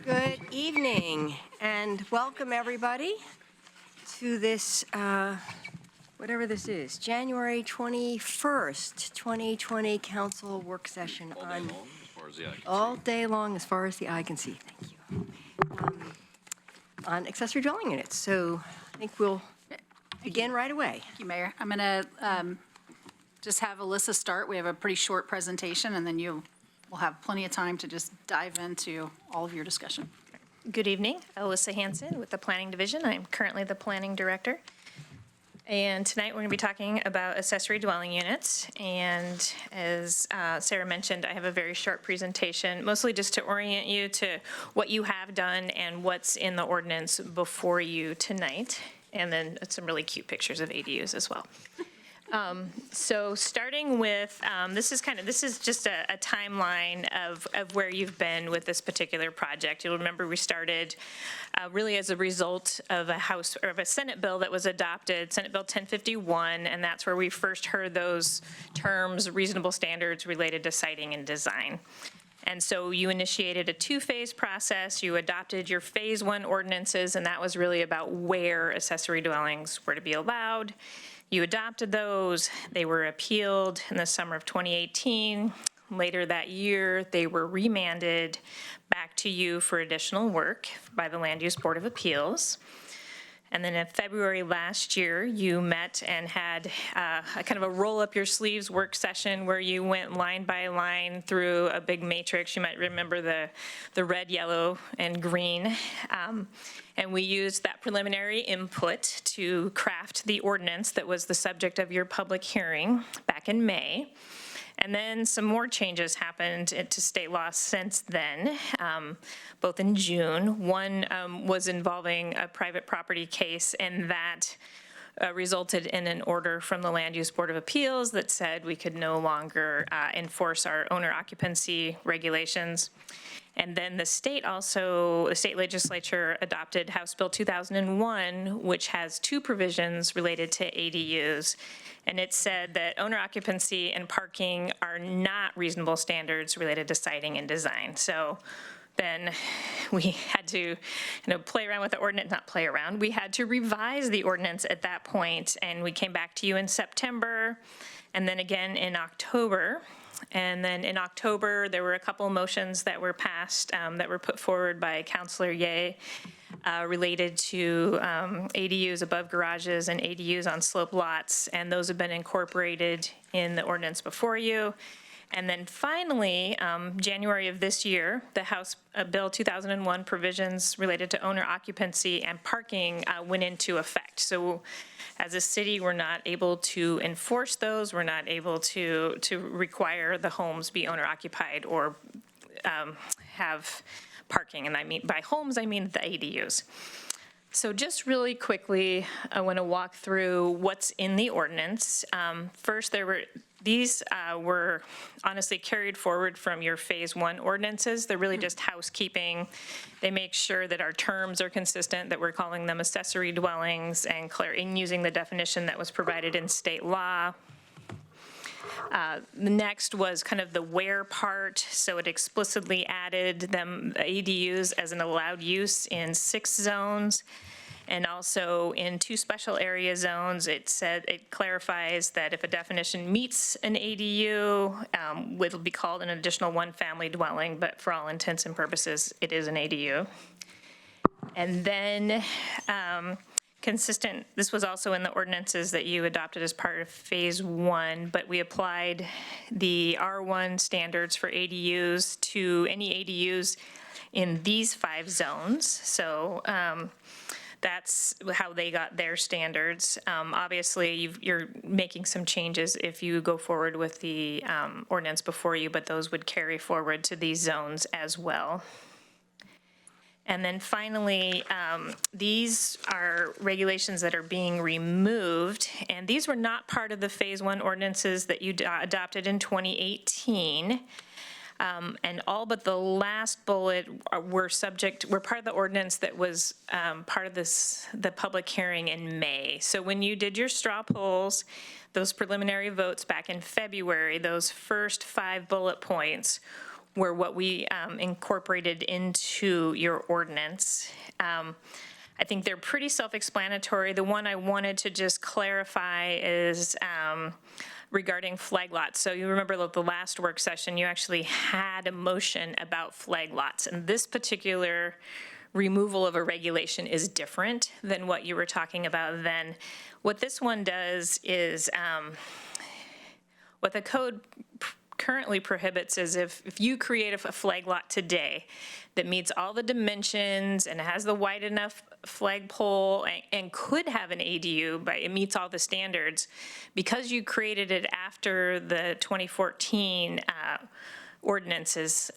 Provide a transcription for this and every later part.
Good evening and welcome everybody to this, whatever this is, January 21st, 2020 council work session on all day long as far as the eye can see. Thank you. On accessory dwelling units. So I think we'll begin right away. Thank you, Mayor. I'm going to just have Alyssa start. We have a pretty short presentation, and then you will have plenty of time to just dive into all of your discussion. Good evening, Alyssa Hanson with the Planning Division. I'm currently the Planning Director. And tonight we're going to be talking about accessory dwelling units. And as Sarah mentioned, I have a very short presentation, mostly just to orient you to what you have done and what's in the ordinance before you tonight. And then some really cute pictures of ADUs as well. So starting with, this is just a timeline of where you've been with this particular project. You'll remember we started really as a result of a Senate bill that was adopted, Senate Bill 1051, and that's where we first heard those terms, reasonable standards related to siting and design. And so you initiated a two-phase process. You adopted your phase one ordinances, and that was really about where accessory dwellings were to be allowed. You adopted those. They were appealed in the summer of 2018. Later that year, they were remanded back to you for additional work by the Land Use Board of Appeals. And then in February last year, you met and had a kind of a roll-up-your-sleeves work session where you went line by line through a big matrix. You might remember the red, yellow, and green. And we used that preliminary input to craft the ordinance that was the subject of your public hearing back in May. And then some more changes happened to state law since then, both in June. One was involving a private property case, and that resulted in an order from the Land Use Board of Appeals that said we could no longer enforce our owner occupancy regulations. And then the state legislature adopted House Bill 2001, which has two provisions related to ADUs. And it said that owner occupancy and parking are not reasonable standards related to siting and design. So then we had to play around with the ordinance, not play around. We had to revise the ordinance at that point, and we came back to you in September and then again in October. And then in October, there were a couple of motions that were passed that were put forward by Councilor Ye related to ADUs above garages and ADUs on slope lots, and those have been incorporated in the ordinance before you. And then finally, January of this year, the House Bill 2001 provisions related to owner occupancy and parking went into effect. So as a city, we're not able to enforce those. We're not able to require the homes be owner occupied or have parking. And I mean, by homes, I mean the ADUs. So just really quickly, I want to walk through what's in the ordinance. First, these were honestly carried forward from your phase one ordinances. They're really just housekeeping. They make sure that our terms are consistent, that we're calling them accessory dwellings and using the definition that was provided in state law. The next was kind of the where part, so it explicitly added them ADUs as an allowed use in 6 zones, and also in 2 special area zones. It clarifies that if a definition meets an ADU, it'll be called an additional one-family dwelling, but for all intents and purposes, it is an ADU. And then consistent, this was also in the ordinances that you adopted as part of phase one, but we applied the R1 standards for ADUs to any ADUs in these 5 zones. So that's how they got their standards. Obviously, you're making some changes if you go forward with the ordinance before you, but those would carry forward to these zones as well. And then finally, these are regulations that are being removed, and these were not part of the phase one ordinances that you adopted in 2018. And all but the last bullet were part of the ordinance that was part of the public hearing in May. So when you did your straw polls, those preliminary votes back in February, those first 5 bullet points were what we incorporated into your ordinance. I think they're pretty self-explanatory. The one I wanted to just clarify is regarding flag lots. So you remember the last work session, you actually had a motion about flag lots. And this particular removal of a regulation is different than what you were talking about then. What this one does is, what the code currently prohibits is if you create a flag lot today that meets all the dimensions and has the wide enough flagpole and could have an ADU, but it meets all the standards, because you created it after the 2014 ordinances,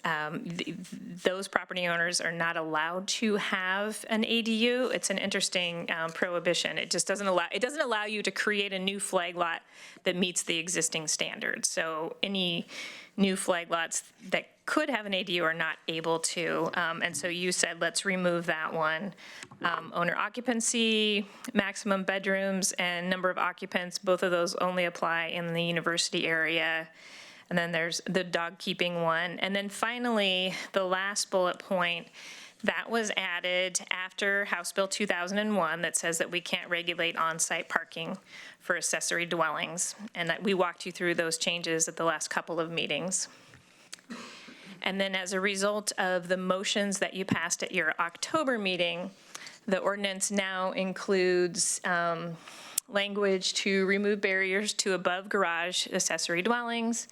those property owners are not allowed to have an ADU. It's an interesting prohibition. It just doesn't allow you to create a new flag lot that meets the existing standards. So any new flag lots that could have an ADU are not able to. And so you said, let's remove that one. Owner occupancy, maximum bedrooms, and number of occupants, both of those only apply in the university area. And then there's the dog keeping one. And then finally, the last bullet point, that was added after House Bill 2001 that says that we can't regulate on-site parking for accessory dwellings. And that we walked you through those changes at the last couple of meetings. And then as a result of the motions that you passed at your October meeting, the ordinance now includes language to remove barriers to above garage accessory dwellings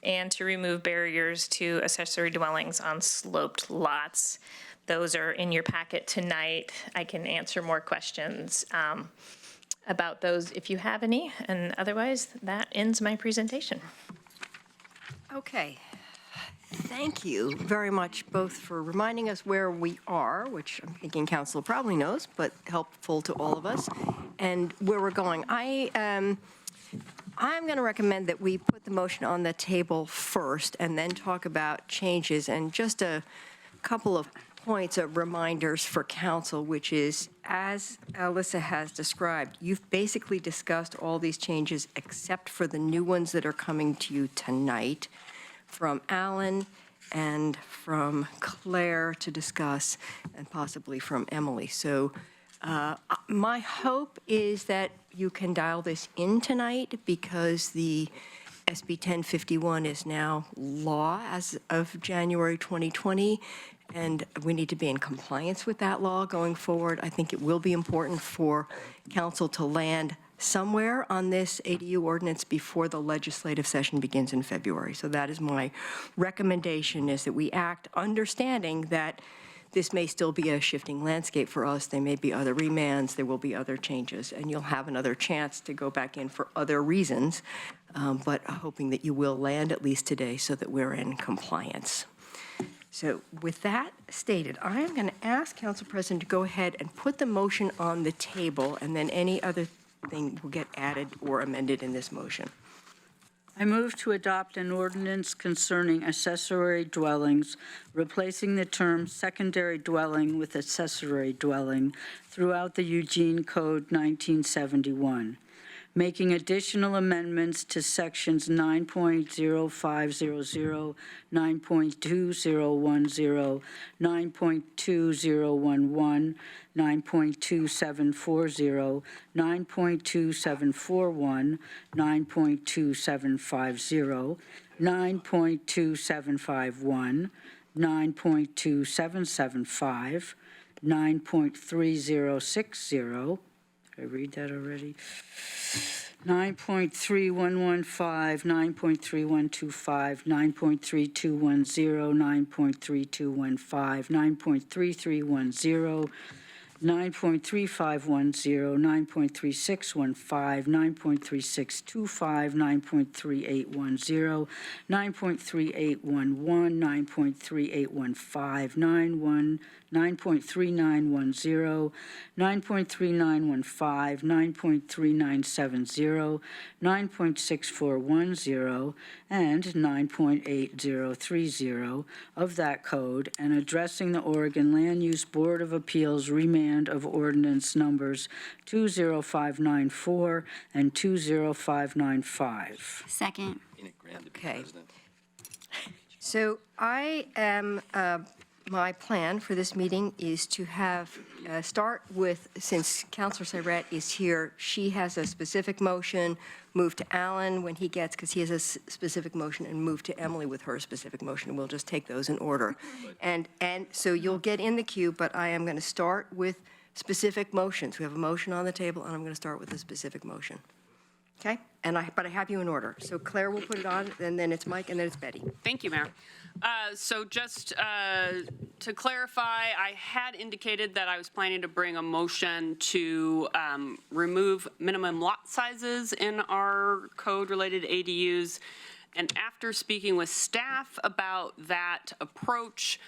and to remove barriers to accessory dwellings on sloped lots. Those are in your packet tonight. I can answer more questions about those if you have any, and otherwise, that ends my presentation. Okay. Thank you very much, both for reminding us where we are, which I'm thinking council probably knows, but helpful to all of us, and where we're going. I'm going to recommend that we put the motion on the table first and then talk about changes. And just a couple of points of reminders for council, which is, as Alyssa has described, you've basically discussed all these changes except for the new ones that are coming to you tonight from Alan and from Claire to discuss, and possibly from Emily. So my hope is that you can dial this in tonight, because the SB 1051 is now law as of January 2020, and we need to be in compliance with that law going forward. I think it will be important for council to land somewhere on this ADU ordinance before the legislative session begins in February. So that is my recommendation, is that we act understanding that this may still be a shifting landscape for us. There may be other remands, there will be other changes, and you'll have another chance to go back in for other reasons, but hoping that you will land at least today so that we're in compliance. So with that stated, I am going to ask Council President to go ahead and put the motion on the table, and then any other thing will get added or amended in this motion. I move to adopt an ordinance concerning accessory dwellings, replacing the term secondary dwelling with accessory dwelling throughout the Eugene Code 1971, making additional amendments to sections 9.0500, 9.2010, 9.2011, 9.2740, 9.2741, 9.2750, 9.2751, 9.2775, 9.3060. Did I read that already? 9.3115, 9.3125, 9.3210, 9.3215, 9.3310, 9.3510, 9.3615, 9.3625, 9.3810, 9.3811, 9.3815, 9.3910, 9.3915, 9.3970, 9.6410, and 9.8030 of that code, and addressing the Oregon Land Use Board of Appeals remand of ordinance numbers 20594 and 20595. Second. Okay. So my plan for this meeting is to start with, since Counselor Surratt is here, she has a specific motion, move to Alan when he gets, because he has a specific motion, and move to Emily with her specific motion, and we'll just take those in order. And so you'll get in the queue, but I am going to start with specific motions. We have a motion on the table, and I'm going to start with a specific motion. Okay? But I have you in order. So Claire will put it on, and then it's Mike, and then it's Betty. Thank you, Mayor. So just to clarify, I had indicated that I was planning to bring a motion to remove minimum lot sizes in our code-related ADUs. And after speaking with staff about that approach,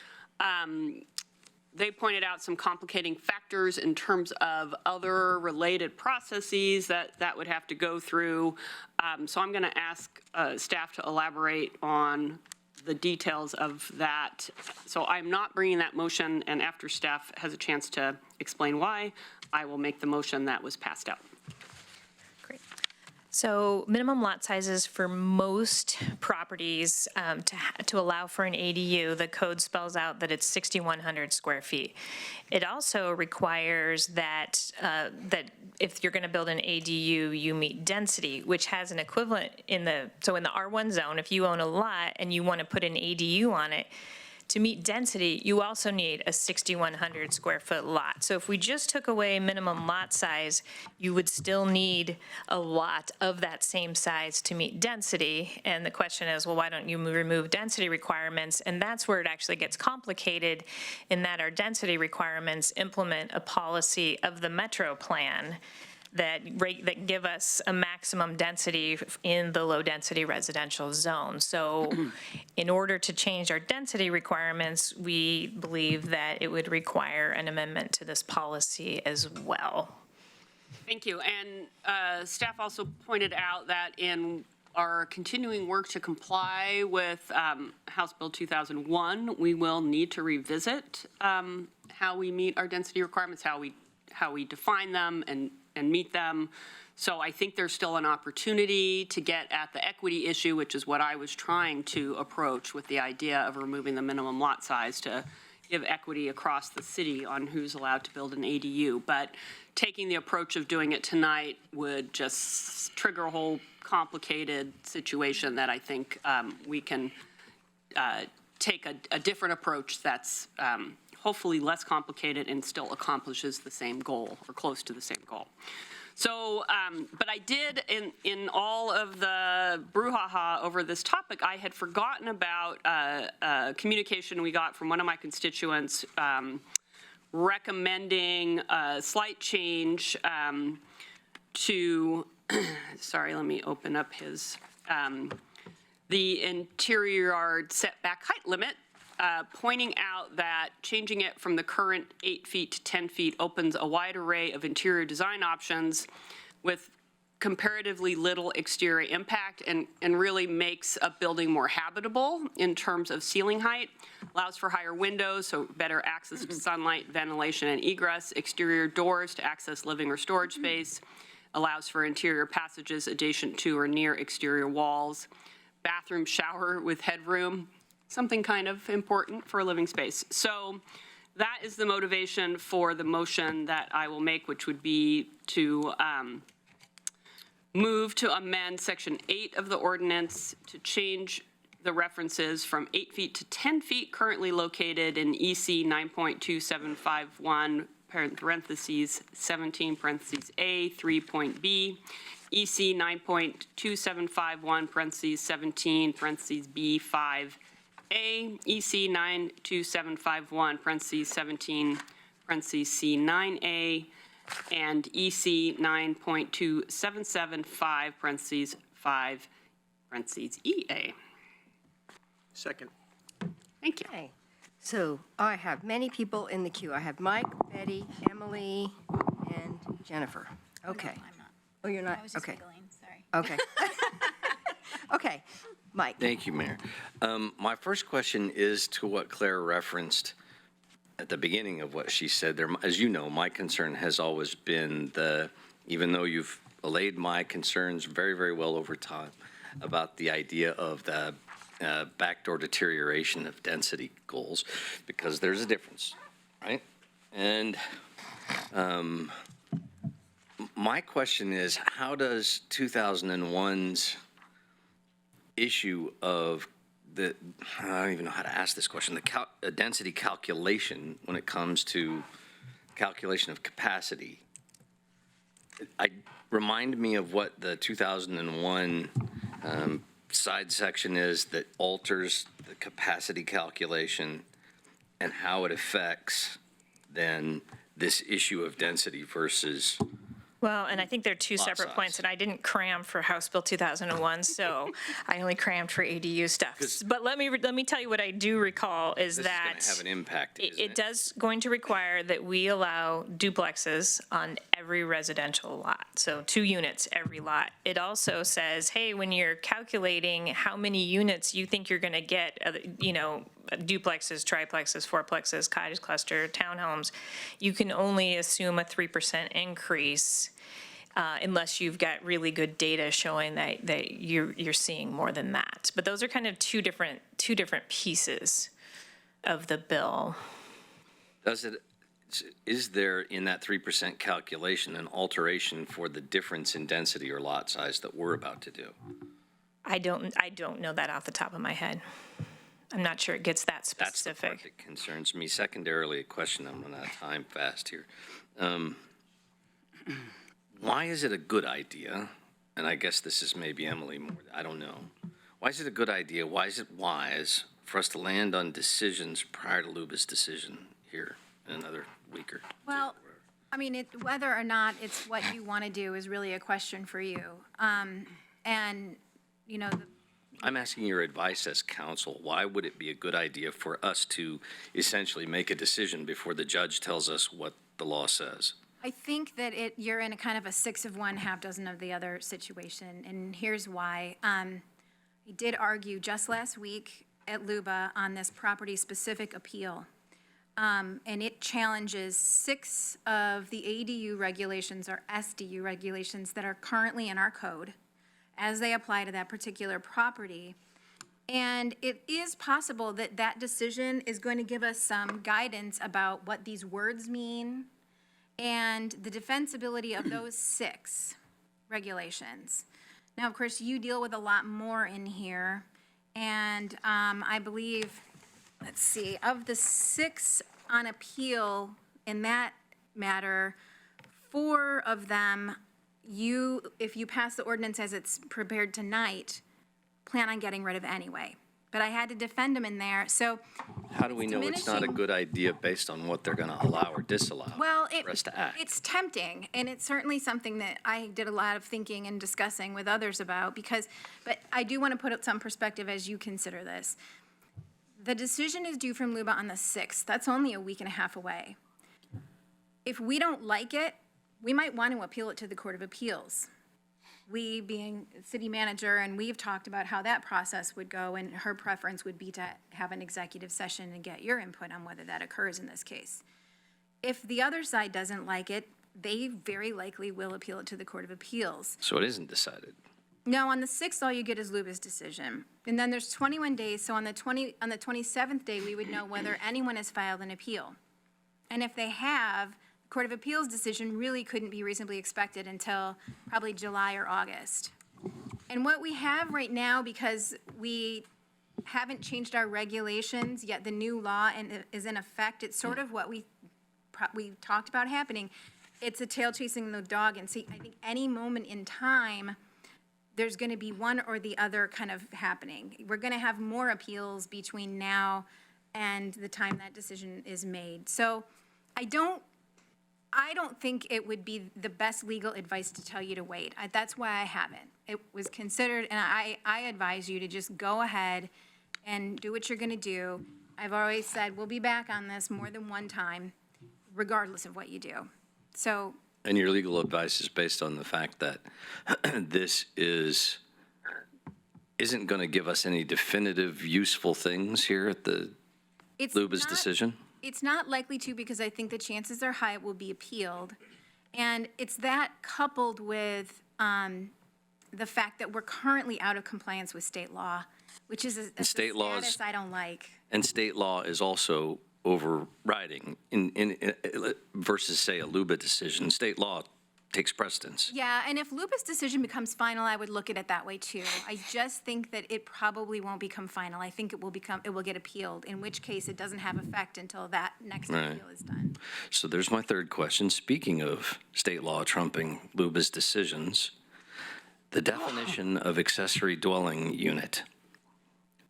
they pointed out some complicating factors in terms of other related processes that would have to go through. So I'm going to ask staff to elaborate on the details of that. So I'm not bringing that motion, and after staff has a chance to explain why, I will make the motion that was passed out. Great. So minimum lot sizes for most properties, to allow for an ADU, the code spells out that it's 6,100 square feet. It also requires that if you're going to build an ADU, you meet density, which has an equivalent in the R1 zone, if you own a lot and you want to put an ADU on it, to meet density, you also need a 6,100 square foot lot. So if we just took away minimum lot size, you would still need a lot of that same size to meet density. And the question is, well, why don't you remove density requirements? And that's where it actually gets complicated, in that our density requirements implement a policy of the Metro Plan that give us a maximum density in the low-density residential zone. So in order to change our density requirements, we believe that it would require an amendment to this policy as well. Thank you. And staff also pointed out that in our continuing work to comply with House Bill 2001, we will need to revisit how we meet our density requirements, how we define them and meet them. So I think there's still an opportunity to get at the equity issue, which is what I was trying to approach with the idea of removing the minimum lot size to give equity across the city on who's allowed to build an ADU. But taking the approach of doing it tonight would just trigger a whole complicated situation that I think we can take a different approach that's hopefully less complicated and still accomplishes the same goal or close to the same goal. So, but I did, in all of the brouhaha over this topic, I had forgotten about communication we got from one of my constituents recommending a slight change to, sorry, let me open up his, the interior yard setback height limit, pointing out that changing it from the current 8 feet to 10 feet opens a wide array of interior design options with comparatively little exterior impact and really makes a building more habitable in terms of ceiling height, allows for higher windows, so better access to sunlight, ventilation, and egress, exterior doors to access living or storage space, allows for interior passages adjacent to or near exterior walls, bathroom, shower with headroom, something kind of important for a living space. So that is the motivation for the motion that I will make, which would be to move to amend Section 8 of the ordinance to change the references from 8 feet to 10 feet currently located in EC 9.2751, parentheses 17, parentheses A, 3.B, EC 9.2751, parentheses 17, parentheses B, 5, A, EC 92751, parentheses 17, parentheses C 9A, and EC 9.2775, parentheses 5, parentheses EA. Second. Thank you. Okay, so I have many people in the queue. I have Mike, Betty, Emily, and Jennifer. Okay. I'm not. Oh, you're not? I was just Okay. giggling, sorry. Okay. Okay, Mike. Thank you, Mayor. My first question is to what Claire referenced at the beginning of what she said there. As you know, my concern has always been even though you've allayed my concerns very, very well over time about the idea of the backdoor deterioration of density goals, because there's a difference, right? And my question is, how does 2001's issue of the, I don't even know how to ask this question, the density calculation when it comes to calculation of capacity, remind me of what the 2001 side section is that alters the capacity calculation and how it affects then this issue of density versus, Well, and I think they're two Lot separate size. points, and I didn't cram for House Bill 2001, so I only crammed for ADU stuff. But let me tell you what I do recall is this that is going to have an impact, isn't it does going to require that we allow duplexes on every residential lot, so 2 units every lot. It also says, hey, when you're calculating how many units you think you're going to get, duplexes, triplexes, fourplexes, cottage cluster, townhomes, you can only assume a 3% increase unless you've got really good data showing that you're seeing more than that. But those are kind of two different pieces of the bill. is there in that 3% calculation an alteration for the difference in density or lot size that we're about to do? I don't know that off the top of my head. I'm not sure it gets that That's the part specific. that concerns me. Secondarily, a question, I'm running out of time fast here. Why is it a good idea, and I guess this is maybe Emily more, I don't know. Why is it a good idea, why is it wise for us to land on decisions prior to Luba's decision here in another week or two? Well, I mean, whether or not it's what you want to do is really a question for you. And, I'm asking your advice as counsel. Why would it be a good idea for us to essentially make a decision before the judge tells us what the law says? I think that you're in a kind of a 6 of one, half dozen of the other situation, and here's why. I did argue just last week at Luba on this property-specific appeal, and it challenges 6 of the ADU regulations or SDU regulations that are currently in our code as they apply to that particular property. And it is possible that that decision is going to give us some guidance about what these words mean and the defensibility of those 6 regulations. Now, of course, you deal with a lot more in here, and I believe, let's see, of the 6 on appeal in that matter, 4 of them, if you pass the ordinance as it's prepared tonight, plan on getting rid of anyway. But I had to defend them in there, so. How do we know it's not a diminishing. good idea based on what they're going to allow or disallow Well, for us to act? it's tempting, and it's certainly something that I did a lot of thinking and discussing with others about, but I do want to put it some perspective as you consider this. The decision is due from Luba on the 6th. That's only a week and a half away. If we don't like it, we might want to appeal it to the Court of Appeals. We, being city manager, and we've talked about how that process would go, and her preference would be to have an executive session and get your input on whether that occurs in this case. If the other side doesn't like it, they very likely will appeal it to the Court of Appeals. So it isn't decided. No, on the 6th, all you get is Luba's decision. And then there's 21 days, so on the 27th day, we would know whether anyone has filed an appeal. And if they have, Court of Appeals decision really couldn't be reasonably expected until probably July or August. And what we have right now, because we haven't changed our regulations, yet the new law is in effect, it's sort of what we talked about happening. It's a tail chasing the dog, and see, I think any moment in time, there's going to be one or the other kind of happening. We're going to have more appeals between now and the time that decision is made. So I don't think it would be the best legal advice to tell you to wait. That's why I haven't. It was considered, and I advise you to just go ahead and do what you're going to do. I've always said we'll be back on this more than one time, regardless of what you do. So. And your legal advice is based on the fact that this isn't going to give us any definitive, useful things here at the Luba's decision? It's not likely to, because I think the chances are high it will be appealed. And it's that coupled with the fact that we're currently out of compliance with state law, which is a state laws- status I don't like. And state law is also overriding versus, say, a LUBA decision. State law takes precedence. Yeah, and if Lupa's decision becomes final, I would look at it that way too. I just think that it probably won't become final. I think it will get appealed, in which case it doesn't have effect until that next Right. appeal is done. So there's my third question. Speaking of state law trumping LUBA's decisions, the definition of accessory dwelling unit.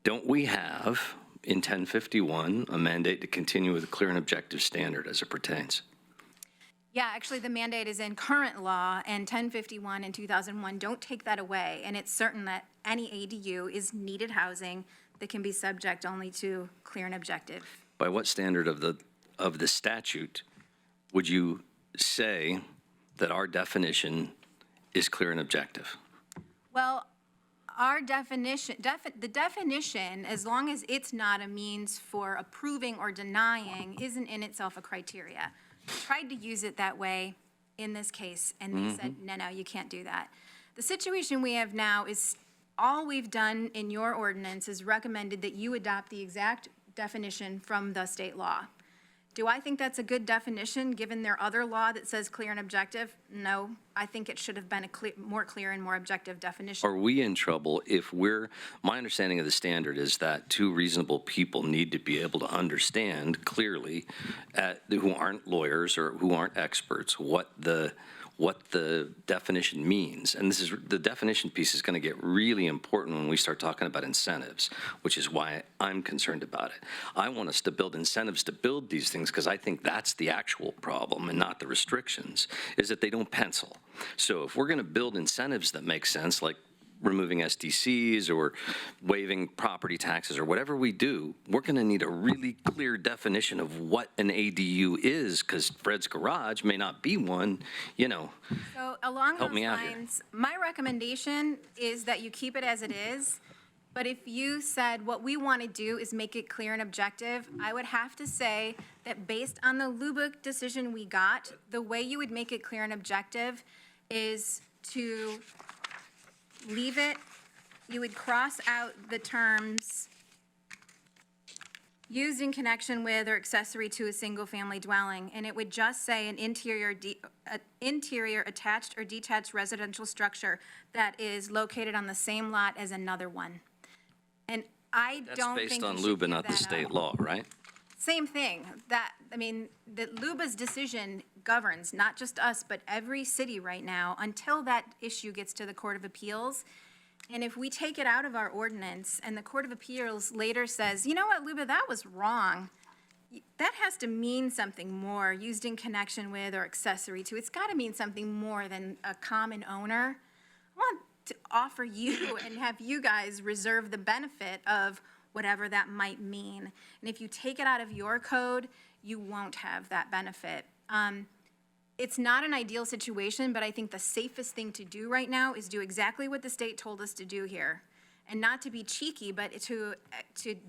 Don't we have in 1051 a mandate to continue with a clear and objective standard as it pertains? Yeah, actually, the mandate is in current law, and 1051 and 2001 don't take that away. And it's certain that any ADU is needed housing that can be subject only to clear and objective. By what standard of the statute would you say that our definition is clear and objective? Well, our definition, the definition, as long as it's not a means for approving or denying, isn't in itself a criteria. Tried to use it that way in this case, and they said, no, you can't do that. The situation we have now is, all we've done in your ordinance is recommended that you adopt the exact definition from the state law. Do I think that's a good definition, given their other law that says clear and objective? No, I think it should have been a more clear and more objective definition. Are we in trouble if my understanding of the standard is that two reasonable people need to be able to understand clearly, who aren't lawyers or who aren't experts, what the definition means. And the definition piece is going to get really important when we start talking about incentives, which is why I'm concerned about it. I want us to build incentives to build these things because I think that's the actual problem and not the restrictions, is that they don't pencil. So if we're going to build incentives that make sense, like removing SDCs or waiving property taxes or whatever we do, we're going to need a really clear definition of what an ADU is, because Fred's Garage may not be one, So along Help those me out here. lines, my recommendation is that you keep it as it is. But if you said what we want to do is make it clear and objective, I would have to say that based on the Lubick decision we got, the way you would make it clear and objective is to leave it, you would cross out the terms used in connection with or accessory to a single-family dwelling, and it would just say an interior attached or detached residential structure that is located on the same lot as another one. And I don't That's think based on you should LUBA, give not the that state up. law, right? Same thing, the LUBA's decision governs, not just us, but every city right now, until that issue gets to the Court of Appeals. And if we take it out of our ordinance, and the Court of Appeals later says, you know what, LUBA, that was wrong, that has to mean something more, used in connection with or accessory to. It's got to mean something more than a common owner. I want to offer you and have you guys reserve the benefit of whatever that might mean. And if you take it out of your code, you won't have that benefit. It's not an ideal situation, but I think the safest thing to do right now is do exactly what the state told us to do here. And not to be cheeky, but to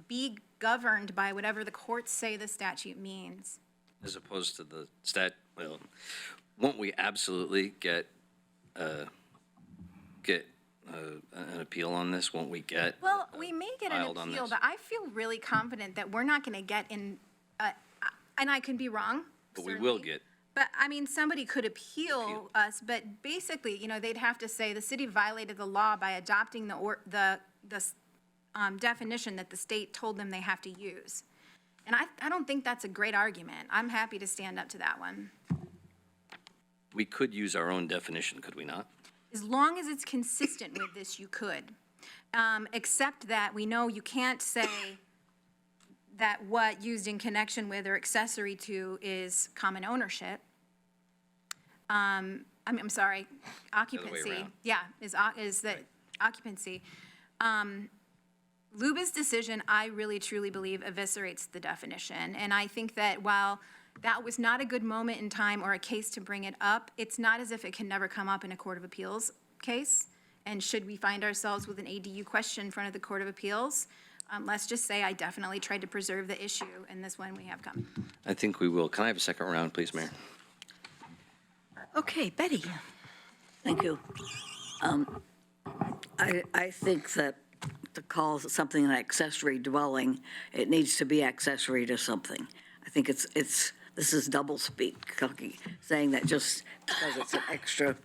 be governed by whatever the courts say the statute means. As opposed to the won't we absolutely get an appeal on this? Won't we get? Well, we may get an filed on appeal, this? but I feel really confident that we're not going to get in, and I can be wrong. But we will certainly. get. But, I mean, somebody could appeal us, but basically, they'd have to say the city violated the law by adopting the definition that the state told them they have to use. And I don't think that's a great argument. I'm happy to stand up to that one. We could use our own definition, could we not? As long as it's consistent with this, you could. Except that we know you can't say that what used in connection with or accessory to is common ownership. I'm sorry, occupancy. around. Yeah, is that occupancy. Luba's decision, I really truly believe, eviscerates the definition. And I think that while that was not a good moment in time or a case to bring it up, it's not as if it can never come up in a Court of Appeals case. And should we find ourselves with an ADU question in front of the Court of Appeals, let's just say I definitely tried to preserve the issue in this one we have coming. I think we will. Can I have a second round, please, Mayor? Okay, Betty. Thank you. I think that to call something an accessory dwelling, it needs to be accessory to something. I think this is doublespeak, saying that just because it's an extra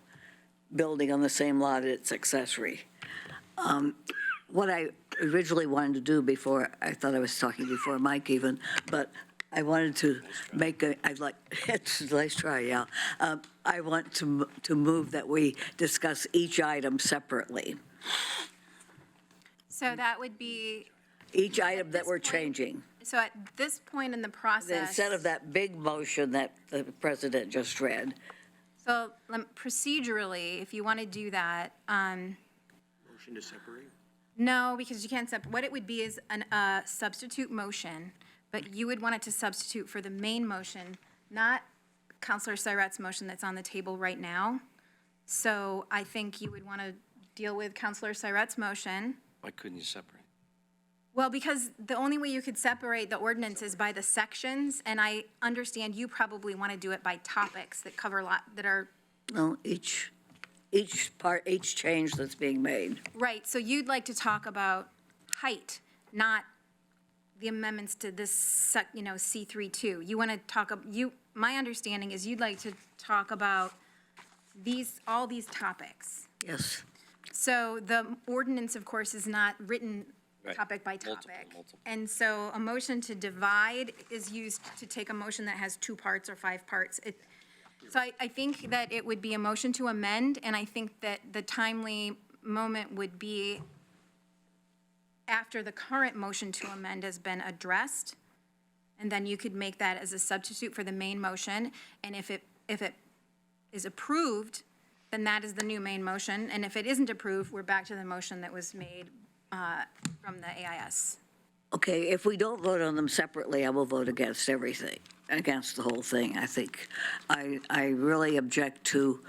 building on the same lot, it's accessory. What I originally wanted to do before, I thought I was talking before Mike even, but I wanted to make it's a nice try, yeah. I want to move that we discuss each item separately. So that would be, Each item that we're changing, so at this point in the process. instead of that big motion that the president just read. So procedurally, if you want to do that. Motion to separate? No, because you can't what it would be is a substitute motion, but you would want it to substitute for the main motion, not Counselor Syret's motion that's on the table right now. So I think you would want to deal with Counselor Syret's motion. Why couldn't you separate? Well, because the only way you could separate the ordinance is by the sections, and I understand you probably want to do it by topics that cover a lot, that are, No, each change that's being made. right, so you'd like to talk about height, not the amendments to this, C3-2. You want to talk, my understanding is you'd like to talk about all these topics. Yes. So the ordinance, of course, is not written Right. topic by Multiple, topic. multiple. And so a motion to divide is used to take a motion that has 2 parts or 5 parts. So I think that it would be a motion to amend, and I think that the timely moment would be after the current motion to amend has been addressed, and then you could make that as a substitute for the main motion, and if it is approved, then that is the new main motion, and if it isn't approved, we're back to the motion that was made from the AIS. Okay, if we don't vote on them separately, I will vote against everything, against the whole thing, I think. I really object to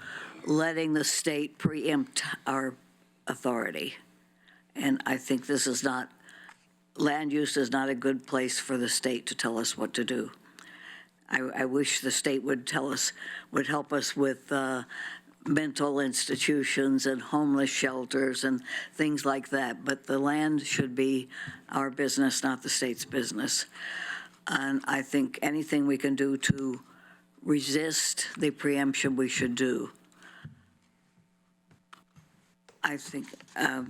letting the state preempt our authority. And I think this is not, land use is not a good place for the state to tell us what to do. I wish the state would help us with mental institutions and homeless shelters and things like that, but the land should be our business, not the state's business. And I think anything we can do to resist the preemption, we should do. I think, well,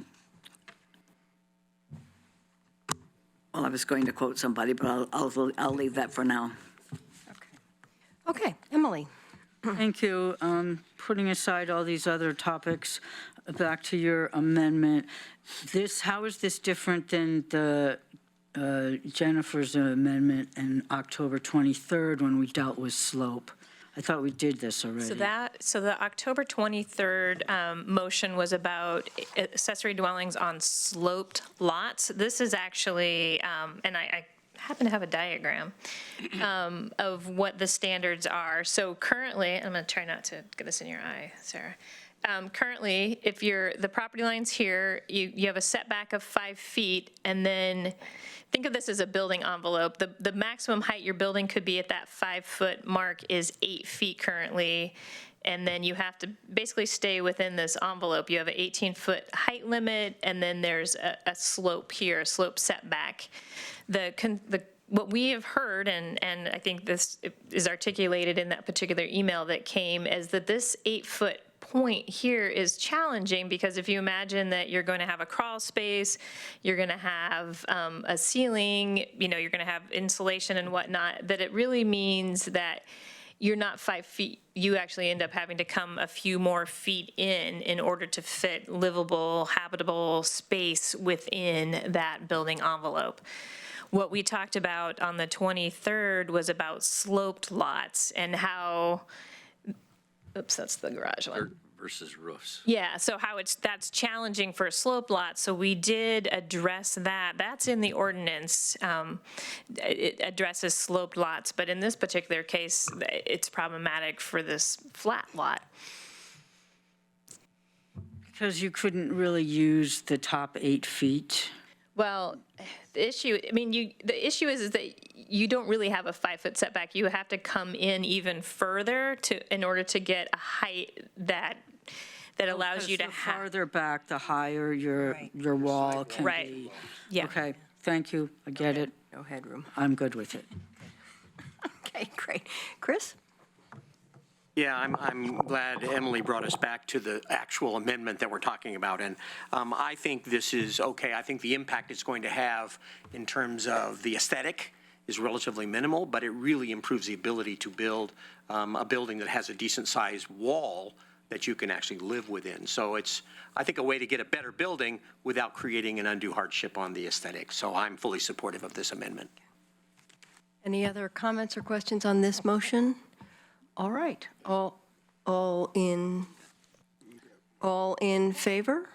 I was going to quote somebody, but I'll leave that for now. Okay, Emily. Thank you. Putting aside all these other topics, back to your amendment. How is this different than the Jennifer's amendment in October 23rd when we dealt with slope? I thought we did this already. So the October 23rd motion was about accessory dwellings on sloped lots. This is actually, and I happen to have a diagram of what the standards are. So currently, I'm going to try not to get this in your eye, Sarah. Currently, if the property line's here, you have a setback of 5 feet, and then think of this as a building envelope. The maximum height your building could be at that 5-foot mark is 8 feet currently, and then you have to basically stay within this envelope. You have an 18-foot height limit, and then there's a slope here, a slope setback. What we have heard, and I think this is articulated in that particular email that came, is that this 8-foot point here is challenging because if you imagine that you're going to have a crawl space, you're going to have a ceiling, you're going to have insulation and whatnot, that it really means that you're not 5 feet. You actually end up having to come a few more feet in order to fit livable, habitable space within that building envelope. What we talked about on the 23rd was about sloped lots and how, oops, that's the garage one. Dirt versus roofs. Yeah, so that's challenging for a slope lot, so we did address that. That's in the ordinance. It addresses sloped lots, but in this particular case, it's problematic for this flat lot. Because you couldn't really use the top 8 feet. Well, the issue is that you don't really have a 5-foot setback. You have to come in even further in order to get a height that that allows you to The have. farther back, the higher your wall can Right. be. Yeah. Okay, thank you, I get it. No headroom. I'm good with it. Okay, great. Chris? Yeah, I'm glad Emily brought us back to the actual amendment that we're talking about. And I think this is okay. I think the impact it's going to have in terms of the aesthetic is relatively minimal, but it really improves the ability to build a building that has a decent-sized wall that you can actually live within. So it's, I think, a way to get a better building without creating an undue hardship on the aesthetic. So I'm fully supportive of this amendment. Any other comments or questions on this motion? All right, all in favor?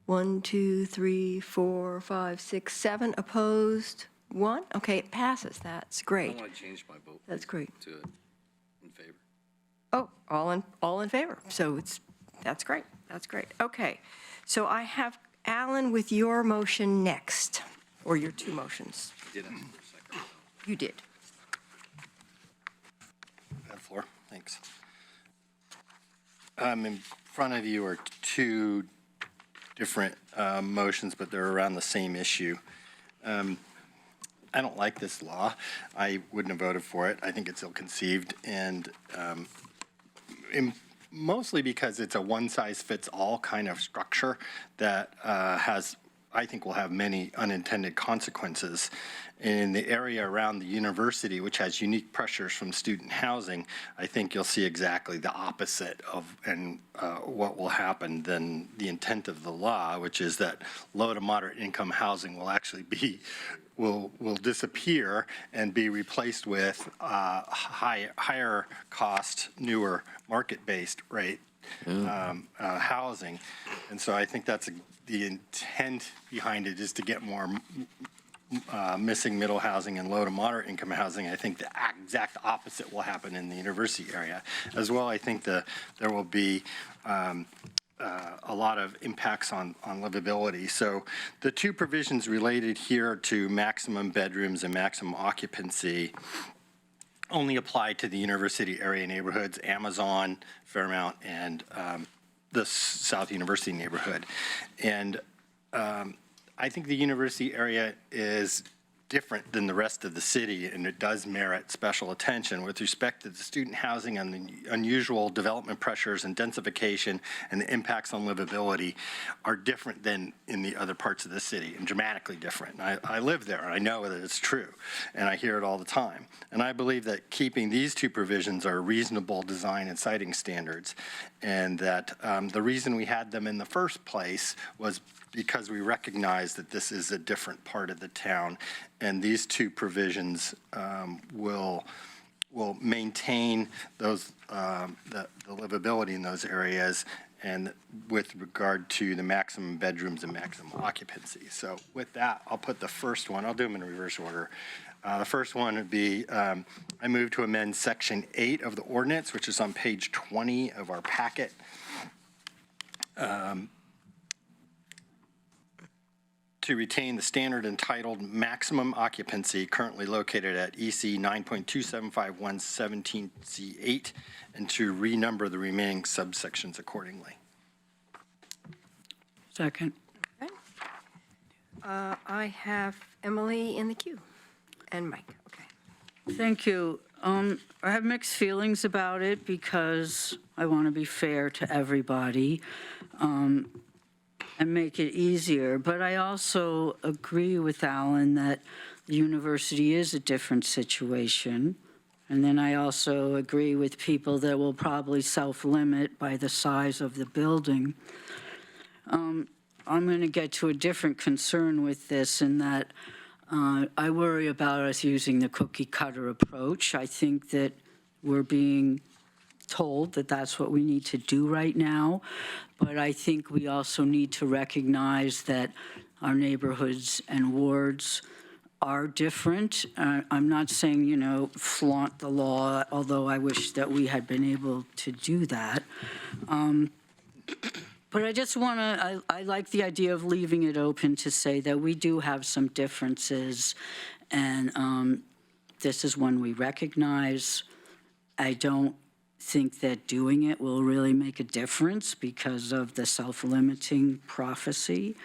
1, 2, 3, 4, 5, 6, 7 opposed, 1? Okay, it passes. That's I great. want to change my vote That's great. to in favor. Oh, all in favor. So that's great. That's great. Okay. So I have Alan with your motion next, or your two motions. Did ask for a second. You did. Floor, thanks. In front of you are two different motions, but they're around the same issue. I don't like this law. I wouldn't have voted for it. I think it's ill-conceived, and mostly because it's a one-size-fits-all kind of structure that I think will have many unintended consequences. In the area around the university, which has unique pressures from student housing, I think you'll see exactly the opposite of what will happen than the intent of the law, which is that low to moderate income housing will actually will disappear and be replaced with higher cost, newer market-based rate housing. And so I think that's the intent behind it, is to get more missing middle housing and low to moderate income housing. I think the exact opposite will happen in the university area. As well, I think there will be a lot of impacts on livability. So the two provisions related here to maximum bedrooms and maximum occupancy only apply to the university area neighborhoods, Amazon, Fairmount, and the South University neighborhood. And I think the university area is different than the rest of the city, and it does merit special attention with respect to the student housing and the unusual development pressures and densification and the impacts on livability are different than in the other parts of the city, and dramatically different. I live there, and I know that it's true, and I hear it all the time. And I believe that keeping these two provisions are reasonable design and siting standards, and that the reason we had them in the first place was because we recognize that this is a different part of the town, and these two provisions will maintain those the livability in those areas, and with regard to the maximum bedrooms and maximum occupancy. So with that, I'll put the first one. I'll do them in reverse order. The first one would be I move to amend Section 8 of the ordinance, which is on page 20 of our packet. To retain the standard entitled maximum occupancy currently located at EC 9.275.117C8, and to renumber the remaining subsections accordingly. Second. I have Emily in the queue, and Mike, okay. Thank you. I have mixed feelings about it because I want to be fair to everybody and make it easier. But I also agree with Alan that the university is a different situation. And then I also agree with people that will probably self-limit by the size of the building. I'm going to get to a different concern with this, in that I worry about us using the cookie cutter approach. I think that we're being told that that's what we need to do right now, but I think we also need to recognize that our neighborhoods and wards are different. I'm not saying, flaunt the law, although I wish that we had been able to do that. But I just want to, I like the idea of leaving it open to say that we do have some differences, and this is one we recognize. I don't think that doing it will really make a difference because of the self-limiting prophecy.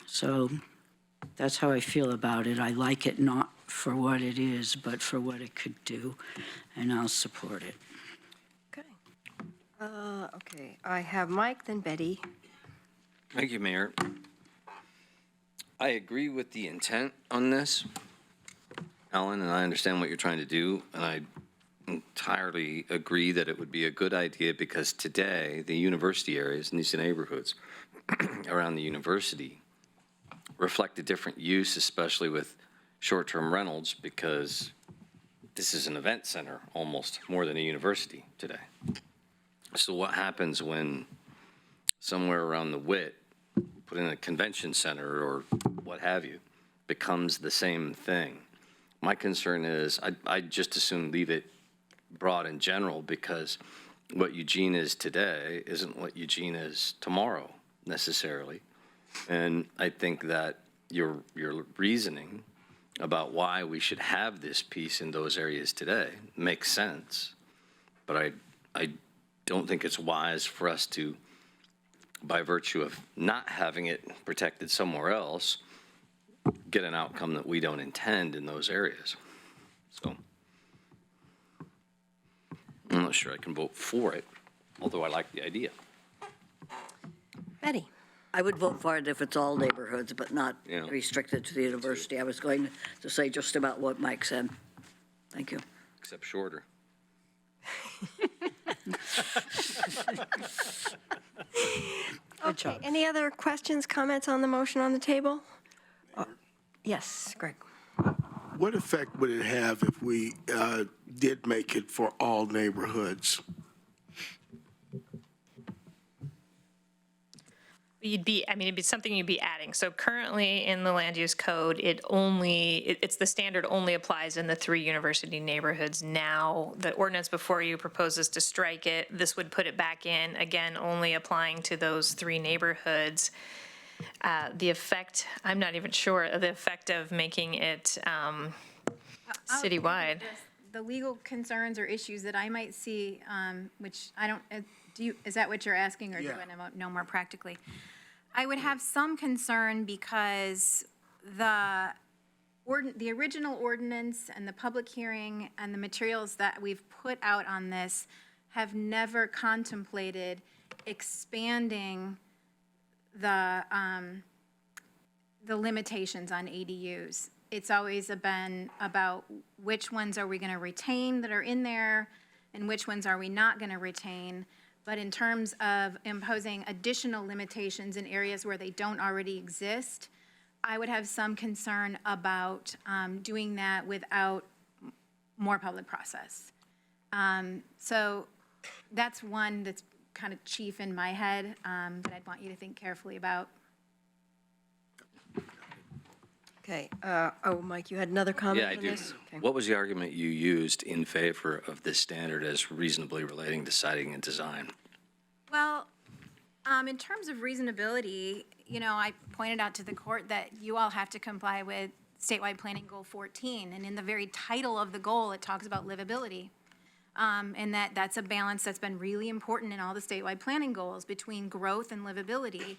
So that's how I feel about it. I like it not for what it is, but for what it could do, and I'll support it. Okay. Okay, I have Mike, then Betty. Thank you, Mayor. I agree with the intent on this, Alan, and I understand what you're trying to do, and I entirely agree that it would be a good idea because today, the university areas and these neighborhoods around the university reflect a different use, especially with short-term rentals, because this is an event center almost more than a university today. So what happens when somewhere around the WIT, put in a convention center or what have you, becomes the same thing? My concern is I'd just as soon leave it broad in general, because what Eugene is today isn't what Eugene is tomorrow necessarily. And I think that your reasoning about why we should have this piece in those areas today makes sense. But I don't think it's wise for us to, by virtue of not having it protected somewhere else, get an outcome that we don't intend in those areas. So I'm not sure I can vote for it, although I like the idea. Betty. I would vote for it if it's all neighborhoods, but not Yeah. restricted to the university. I was going to say just about what Mike said. Thank you. Except shorter. Okay, any other questions, comments on the motion on the table? Yes, Greg. What effect would it have if we did make it for all neighborhoods? It'd be something you'd be adding. So currently in the land use code, it's the standard only applies in the 3 university neighborhoods. Now, the ordinance before you proposes to strike it. This would put it back in, again, only applying to those 3 neighborhoods. The effect, I'm not even sure of the effect of making it citywide. The legal concerns or issues that I might see, which I don't, is that what you're asking, or do you Yeah. want to know more practically? I would have some concern because the original ordinance and the public hearing and the materials that we've put out on this have never contemplated expanding the limitations on ADUs. It's always been about which ones are we going to retain that are in there and which ones are we not going to retain. But in terms of imposing additional limitations in areas where they don't already exist, I would have some concern about doing that without more public process. So that's one that's kind of chief in my head that I'd want you to think carefully about. Okay, Mike, you had another comment Yeah, I on do. this? Okay. What was the argument you used in favor of this standard as reasonably relating to siting and design? Well, in terms of reasonability, I pointed out to the court that you all have to comply with statewide planning goal 14, and in the very title of the goal, it talks about livability. And that's a balance that's been really important in all the statewide planning goals between growth and livability.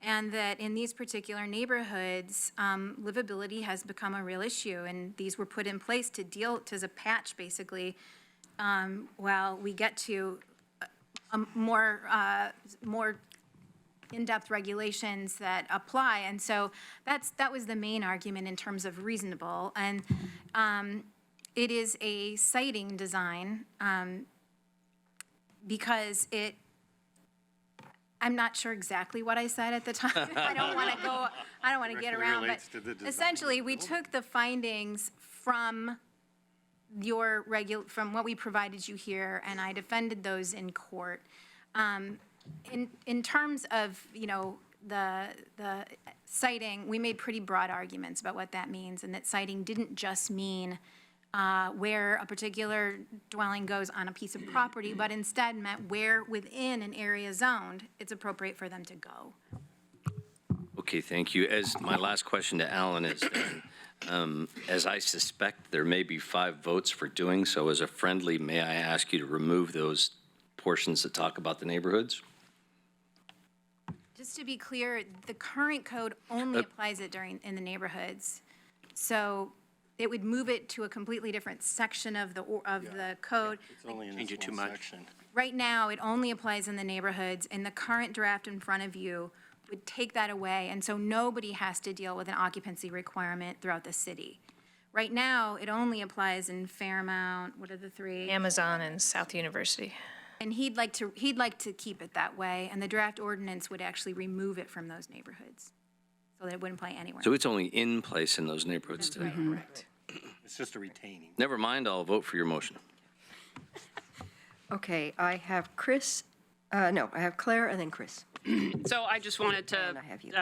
And that in these particular neighborhoods, livability has become a real issue. And these were put in place to deal, as a patch, basically, while we get to more in-depth regulations that apply. And so that was the main argument in terms of reasonable. And it is a siting design because I'm not sure exactly what I said at the time. I don't want to get around, but essentially, we took the findings from from what we provided you here, and I defended those in court. In terms of, the citing, we made pretty broad arguments about what that means, and that citing didn't just mean where a particular dwelling goes on a piece of property, but instead meant where within an area zoned it's appropriate for them to go. Okay, thank you. As my last question to Alan is, As I suspect, there may be 5 votes for doing so. As a friendly, may I ask you to remove those portions that talk about the neighborhoods? Just to be clear, the current code only applies it in the neighborhoods. So it would move it to a completely different section of the code. It's only in Change this it too one much. section. Right now, it only applies in the neighborhoods, and the current draft in front of you would take that away, and so nobody has to deal with an occupancy requirement throughout the city. Right now, it only applies in Fairmount, what are the 3? Amazon and South University. And he'd like to keep it that way, and the draft ordinance would actually remove it from those neighborhoods, so that it wouldn't apply anywhere. So it's only in place in those neighborhoods today. Correct. It's just a retaining. Never mind, I'll vote for your motion. Okay, I have Chris, I have Claire and then Chris. So I just wanted And to I have you.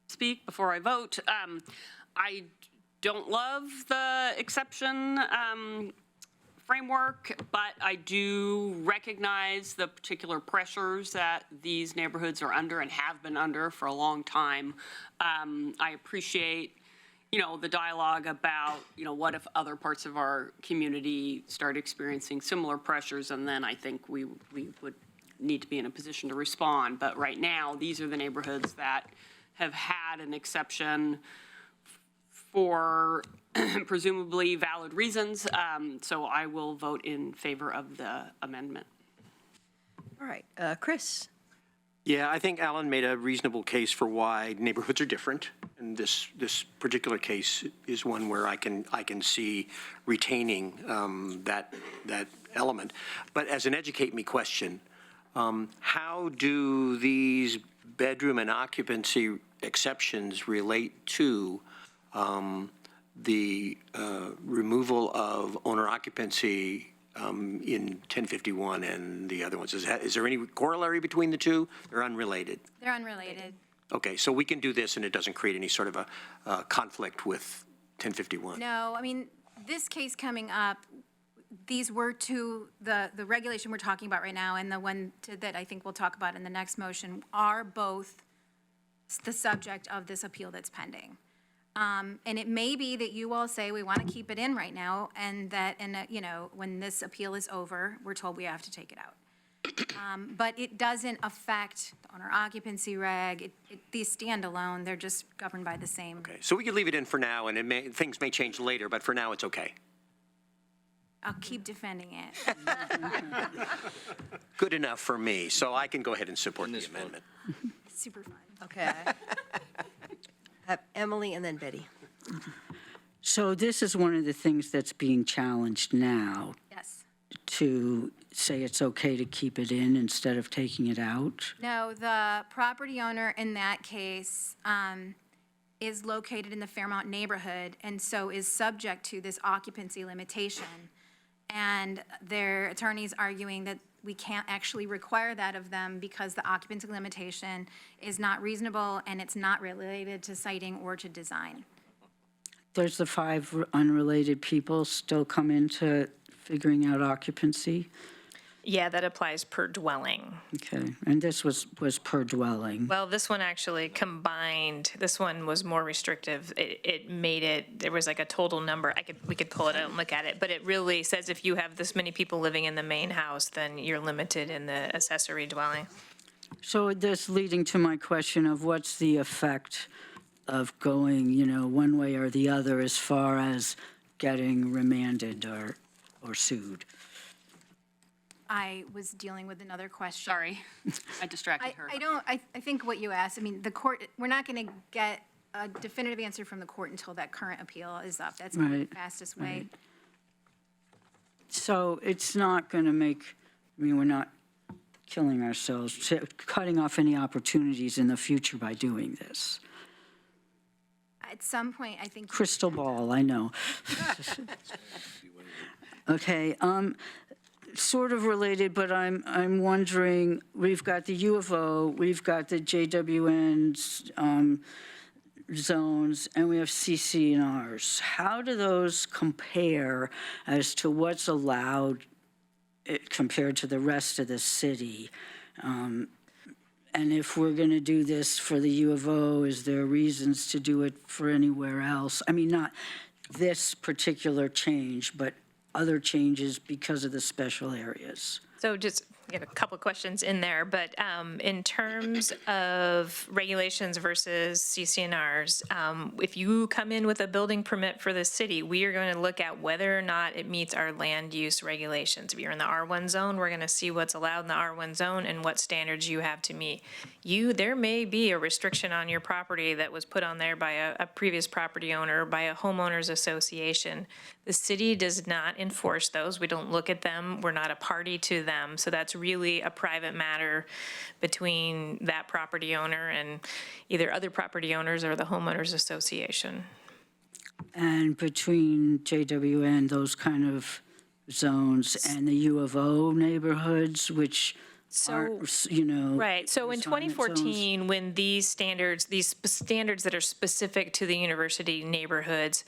speak before I vote. I don't love the exception framework, but I do recognize the particular pressures that these neighborhoods are under and have been under for a long time. I appreciate, the dialogue about, what if other parts of our community start experiencing similar pressures, and then I think we would need to be in a position to respond. But right now, these are the neighborhoods that have had an exception for presumably valid reasons. So I will vote in favor of the amendment. All right, Chris? Yeah, I think Alan made a reasonable case for why neighborhoods are different, and this particular case is one where I can see retaining that element. But as an educate me question, how do these bedroom and occupancy exceptions relate to the removal of owner occupancy in 1051 and the other ones? Is there any corollary between the two? They're unrelated. They're unrelated. Okay, so we can do this and it doesn't create any sort of a conflict with 1051? No, I mean, this case coming up, these were the regulation we're talking about right now and the one that I think we'll talk about in the next motion are both the subject of this appeal that's pending. And it may be that you all say we want to keep it in right now, and that, when this appeal is over, we're told we have to take it out. But it doesn't affect the owner occupancy reg. These stand alone. They're just governed by the same. Okay, so we can leave it in for now, and things may change later, but for now, it's okay. I'll keep defending it. Good enough for me, so I can go ahead and support the amendment. Super fun. Okay. Have Emily and then Betty. So this is one of the things that's being challenged now, Yes. to say it's okay to keep it in instead of taking it out? No, the property owner in that case is located in the Fairmount neighborhood and so is subject to this occupancy limitation. And their attorney's arguing that we can't actually require that of them because the occupancy limitation is not reasonable and it's not related to siting or to design. There's the 5 unrelated people still come into figuring out occupancy? Yeah, that applies per dwelling. Okay, and this was per dwelling. Well, this one actually combined, this one was more restrictive. It made it, there was like a total number, we could pull it out and look at it, but it really says if you have this many people living in the main house, then you're limited in the accessory dwelling. So this leading to my question of what's the effect of going, one way or the other as far as getting remanded or sued? I was dealing with another question. Sorry, I distracted her. I think what you asked, the court, we're not going to get a definitive answer from the court until that current appeal is up. That's the Right, fastest way. So it's not going to make, we're not killing ourselves, cutting off any opportunities in the future by doing this. At some point, I think. Crystal ball, I know. Okay, sort of related, but I'm wondering, we've got the U of O, we've got the JWN's zones, and we have CC&Rs. How do those compare as to what's allowed compared to the rest of the city? And if we're going to do this for the U of O, is there reasons to do it for anywhere else? I mean, not this particular change, but other changes because of the special areas. So just get a couple of questions in there, but in terms of regulations versus CCNRs, if you come in with a building permit for the city, we are going to look at whether or not it meets our land use regulations. If you're in the R1 zone, we're going to see what's allowed in the R1 zone and what standards you have to meet. There may be a restriction on your property that was put on there by a previous property owner, by a homeowners association. The city does not enforce those. We don't look at them. We're not a party to them. So that's really a private matter between that property owner and either other property owners or the homeowners association. And between JWN, those kind of zones, and the U of O neighborhoods, which aren't, Right, so in retirement 2014, when these standards that are specific to the university neighborhoods,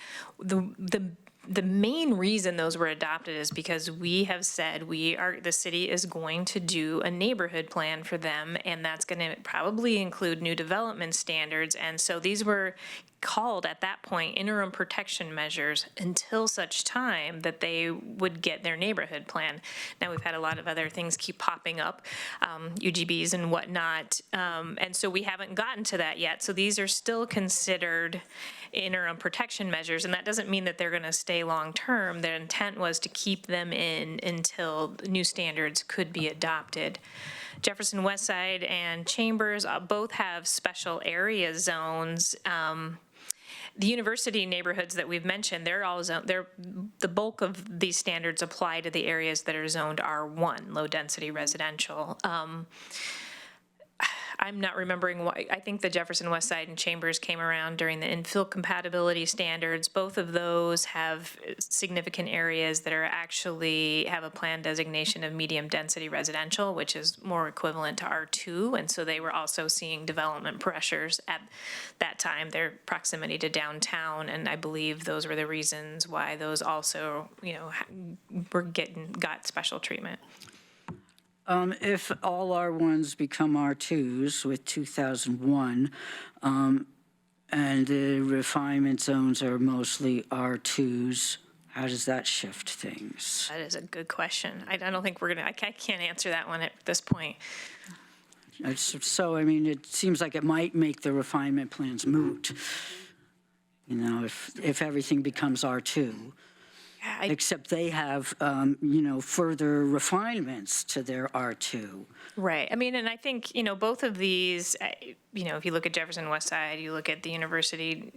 the main reason those were adopted is because we have said the city is going to do a neighborhood plan for them, and that's going to probably include new development standards. And so these were called at that point interim protection measures until such time that they would get their neighborhood plan. Now, we've had a lot of other things keep popping up, UGBs and whatnot, and so we haven't gotten to that yet. So these are still considered interim protection measures, and that doesn't mean that they're going to stay long-term. Their intent was to keep them in until new standards could be adopted. Jefferson Westside and Chambers both have special area zones. The university neighborhoods that we've mentioned, the bulk of these standards apply to the areas that are zoned R1, low-density residential. I'm not remembering why. I think the Jefferson Westside and Chambers came around during the infill compatibility standards. Both of those have significant areas that actually have a plan designation of medium density residential, which is more equivalent to R2. And so they were also seeing development pressures at that time, their proximity to downtown. And I believe those were the reasons why those also, got special treatment. If all R1s become R2s with 2001, and the refinement zones are mostly R2s, how does that shift things? That is a good question. I don't think I can't answer that one at this point. So, it seems like it might make the refinement plans moot, if everything becomes R2. Except they have, further refinements to their R2. Right. And I think, both of these, if you look at Jefferson Westside, you look at the university,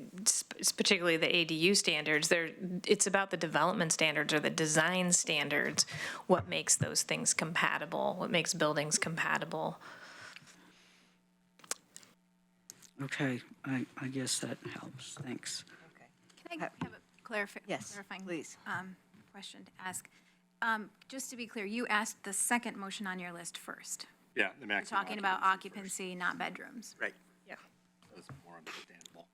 particularly the ADU standards, it's about the development standards or the design standards, what makes those things compatible, what makes buildings compatible. Okay, I guess that helps. Thanks. Can I have a Yes, clarifying please. question to ask? Just to be clear, you asked the second motion on your list first. Yeah, the You're talking about occupancy, not bedrooms. Right. Yeah. That's more understandable.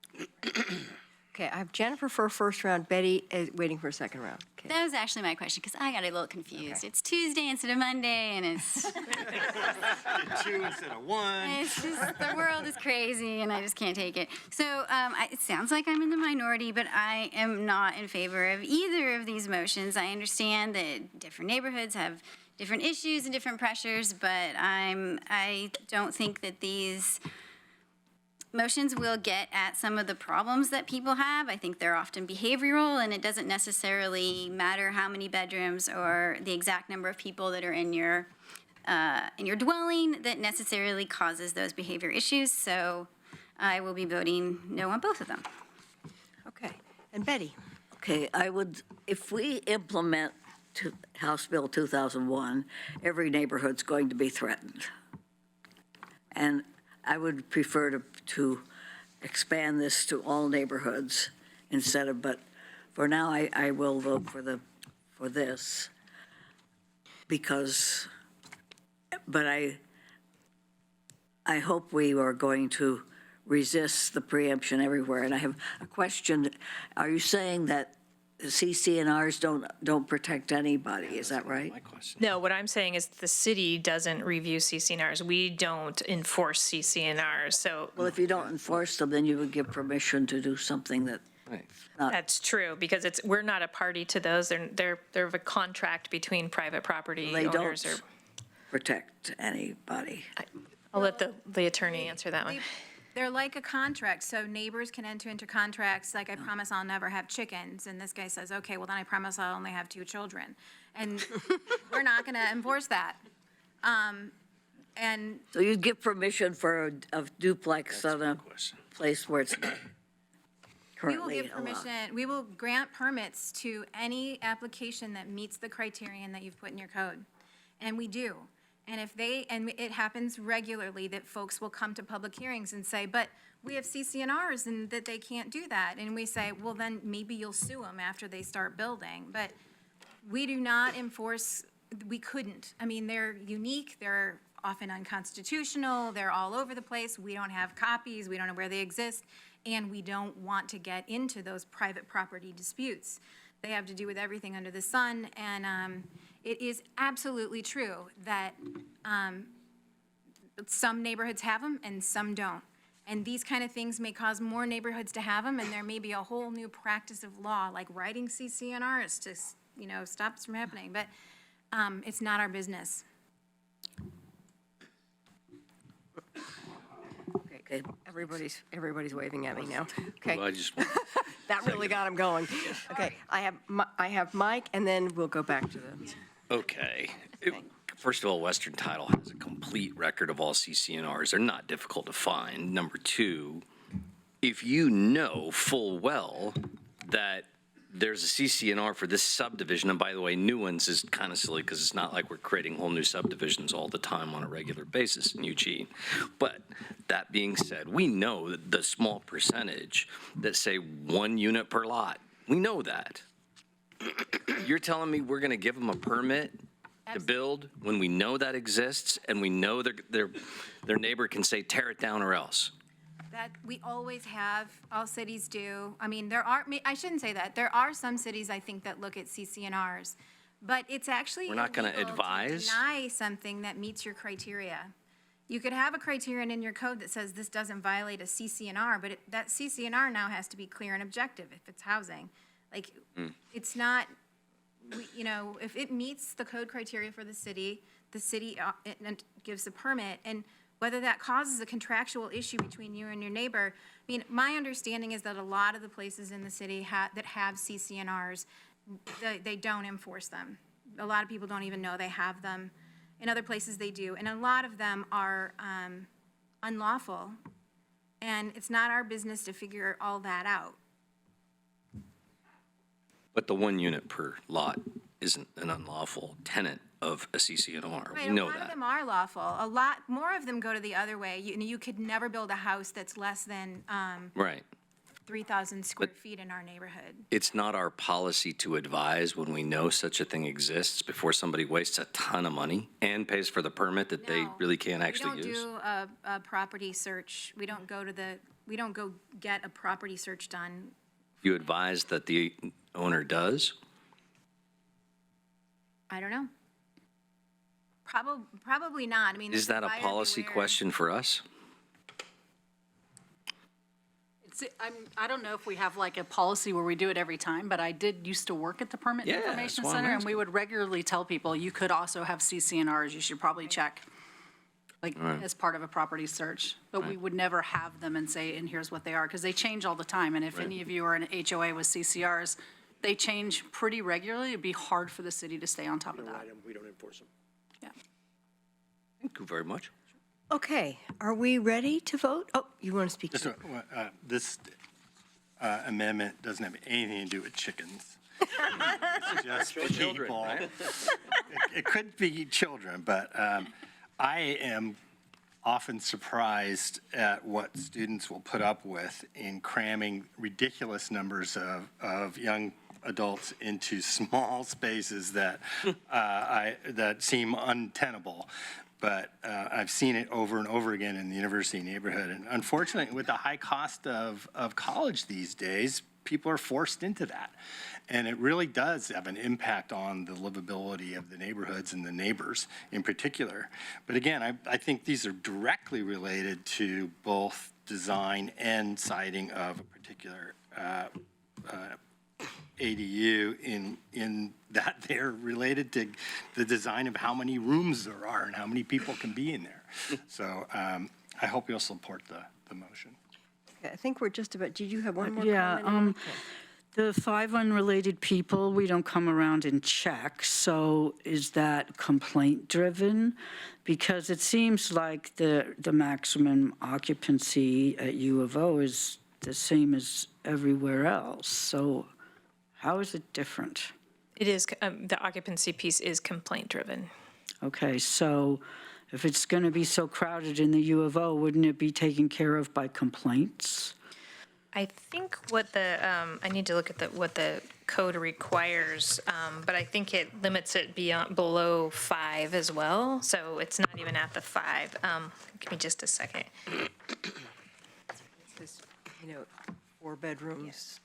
Okay, I have Jennifer for a first round. Betty is waiting for a second round. Okay. That was actually my question, because I got a little confused. Okay. It's Tuesday instead of Monday, and it's, Two instead of one. it's just, the world is crazy, and I just can't take it. So it sounds like I'm in the minority, but I am not in favor of either of these motions. I understand that different neighborhoods have different issues and different pressures, but I don't think that these motions will get at some of the problems that people have. I think they're often behavioral, and it doesn't necessarily matter how many bedrooms or the exact number of people that are in your dwelling that necessarily causes those behavior issues. So I will be voting no on both of them. Okay, and Betty? Okay, if we implement House Bill 2001, every neighborhood's going to be threatened. And I would prefer to expand this to all neighborhoods but for now, I will vote for this but I hope we are going to resist the preemption everywhere. And I have a question. Are you saying that CCNRs don't protect anybody, is that right? My question. No, what I'm saying is the city doesn't review CCNRs. We don't enforce CCNRs, so Well, if you don't enforce them, then you would give permission to do something that, Right. that's true, because we're not a party to those. They're a contract between private property they owners. don't protect anybody. I'll let the attorney answer that one. They're like a contract, so neighbors can enter into contracts, like I promise I'll never have chickens, and this guy says, okay, well then I promise I'll only have 2 children. And we're not gonna enforce that. And So you'd give permission for a duplex on a Question. place where it's not we will currently give allowed. permission, we will grant permits to any application that meets the criterion that you've put in your code. And we do. And and it happens regularly that folks will come to public hearings and say, but we have CCNRs and that they can't do that. And we say, well, then maybe you'll sue them after they start building. But we do not enforce, we couldn't. I mean, they're unique, they're often unconstitutional, they're all over the place. We don't have copies, we don't know where they exist, and we don't want to get into those private property disputes. They have to do with everything under the sun, and it is absolutely true that some neighborhoods have them and some don't. And these kind of things may cause more neighborhoods to have them, and there may be a whole new practice of law, like writing CCNRs to, stop this from happening, but it's not our business. Okay. Everybody's waving at me now. Okay, Well, I just, that really got him going. Okay, I have Mike, and then we'll go back to the, okay. First of all, Western Title has a complete record of all CCNRs. They're not difficult to find. Number two, if you know full well that there's a CCNR for this subdivision, and by the way, new ones is kind of silly because it's not like we're creating whole new subdivisions all the time on a regular basis in Eugene. But that being said, we know that the small percentage that say 1 unit per lot. We know that. You're telling me we're going to give them a permit to build when we know that exists and we know their neighbor can say tear it down or else? That we always have, all cities do. I mean, I shouldn't say that. There are some cities, I think, that look at CCNRs, but it's actually We're not gonna illegal advise? to deny something that meets your criteria. You could have a criterion in your code that says this doesn't violate a CCNR, but that CCNR now has to be clear and objective if it's housing. Like, it's not, if it meets the code criteria for the city it gives the permit, and whether that causes a contractual issue between you and your neighbor. I mean, my understanding is that a lot of the places in the city that have CCNRs, they don't enforce them. A lot of people don't even know they have them. In other places, they do. And a lot of them are unlawful. And it's not our business to figure all that out. But the 1 unit per lot isn't an unlawful tenant of a CCNR. Right, We know a lot of that. them are lawful. A lot more of them go to the other way. You could never build a house that's less than Right. 3,000 square feet in our neighborhood. It's not our policy to advise when we know such a thing exists before somebody wastes a ton of money and pays for the permit that they No. really can't actually We use. don't do a property search. We don't go get a property search done. You advise that the owner does? I don't know. Probably not. I mean, Is there's that a buyer policy beware. question for us? I don't know if we have like a policy where we do it every time, but I did used to work at the Permit Yeah, Information that's why I'm Center, and we asking. would regularly tell people, you could also have CCNRs, you should probably check, like, as part of a property search. But we would never have them and say, and here's what they are, because they change all the time. And if any of you are in an HOA with CCRs, they change pretty regularly. It'd be hard for the city to stay on top of that. We don't enforce them. Yeah. Thank you very much. okay, are we ready to vote? Oh, you want to speak? This, this amendment doesn't have anything to do with chickens. It's just children, people. right? It could be children, but I am often surprised at what students will put up with in cramming ridiculous numbers of young adults into small spaces that that seem untenable. But I've seen it over and over again in the university neighborhood. And unfortunately, with the high cost of college these days, people are forced into that. And it really does have an impact on the livability of the neighborhoods and the neighbors in particular. But again, I think these are directly related to both design and siting of a particular ADU in that they're related to the design of how many rooms there are and how many people can be in there. So I hope you'll support the motion. I think we're just about, did you have one more Yeah, comment? the 5 unrelated people, we don't come around and check, so is that complaint-driven? Because it seems like the maximum occupancy at U of O is the same as everywhere else, so how is it different? It is, the occupancy piece is complaint-driven. Okay, so if it's going to be so crowded in the U of O, wouldn't it be taken care of by complaints? I think what the, I need to look at what the code requires, but I think it limits it below 5 as well, so it's not even at the 5. Give me just a second. This, 4 bedrooms.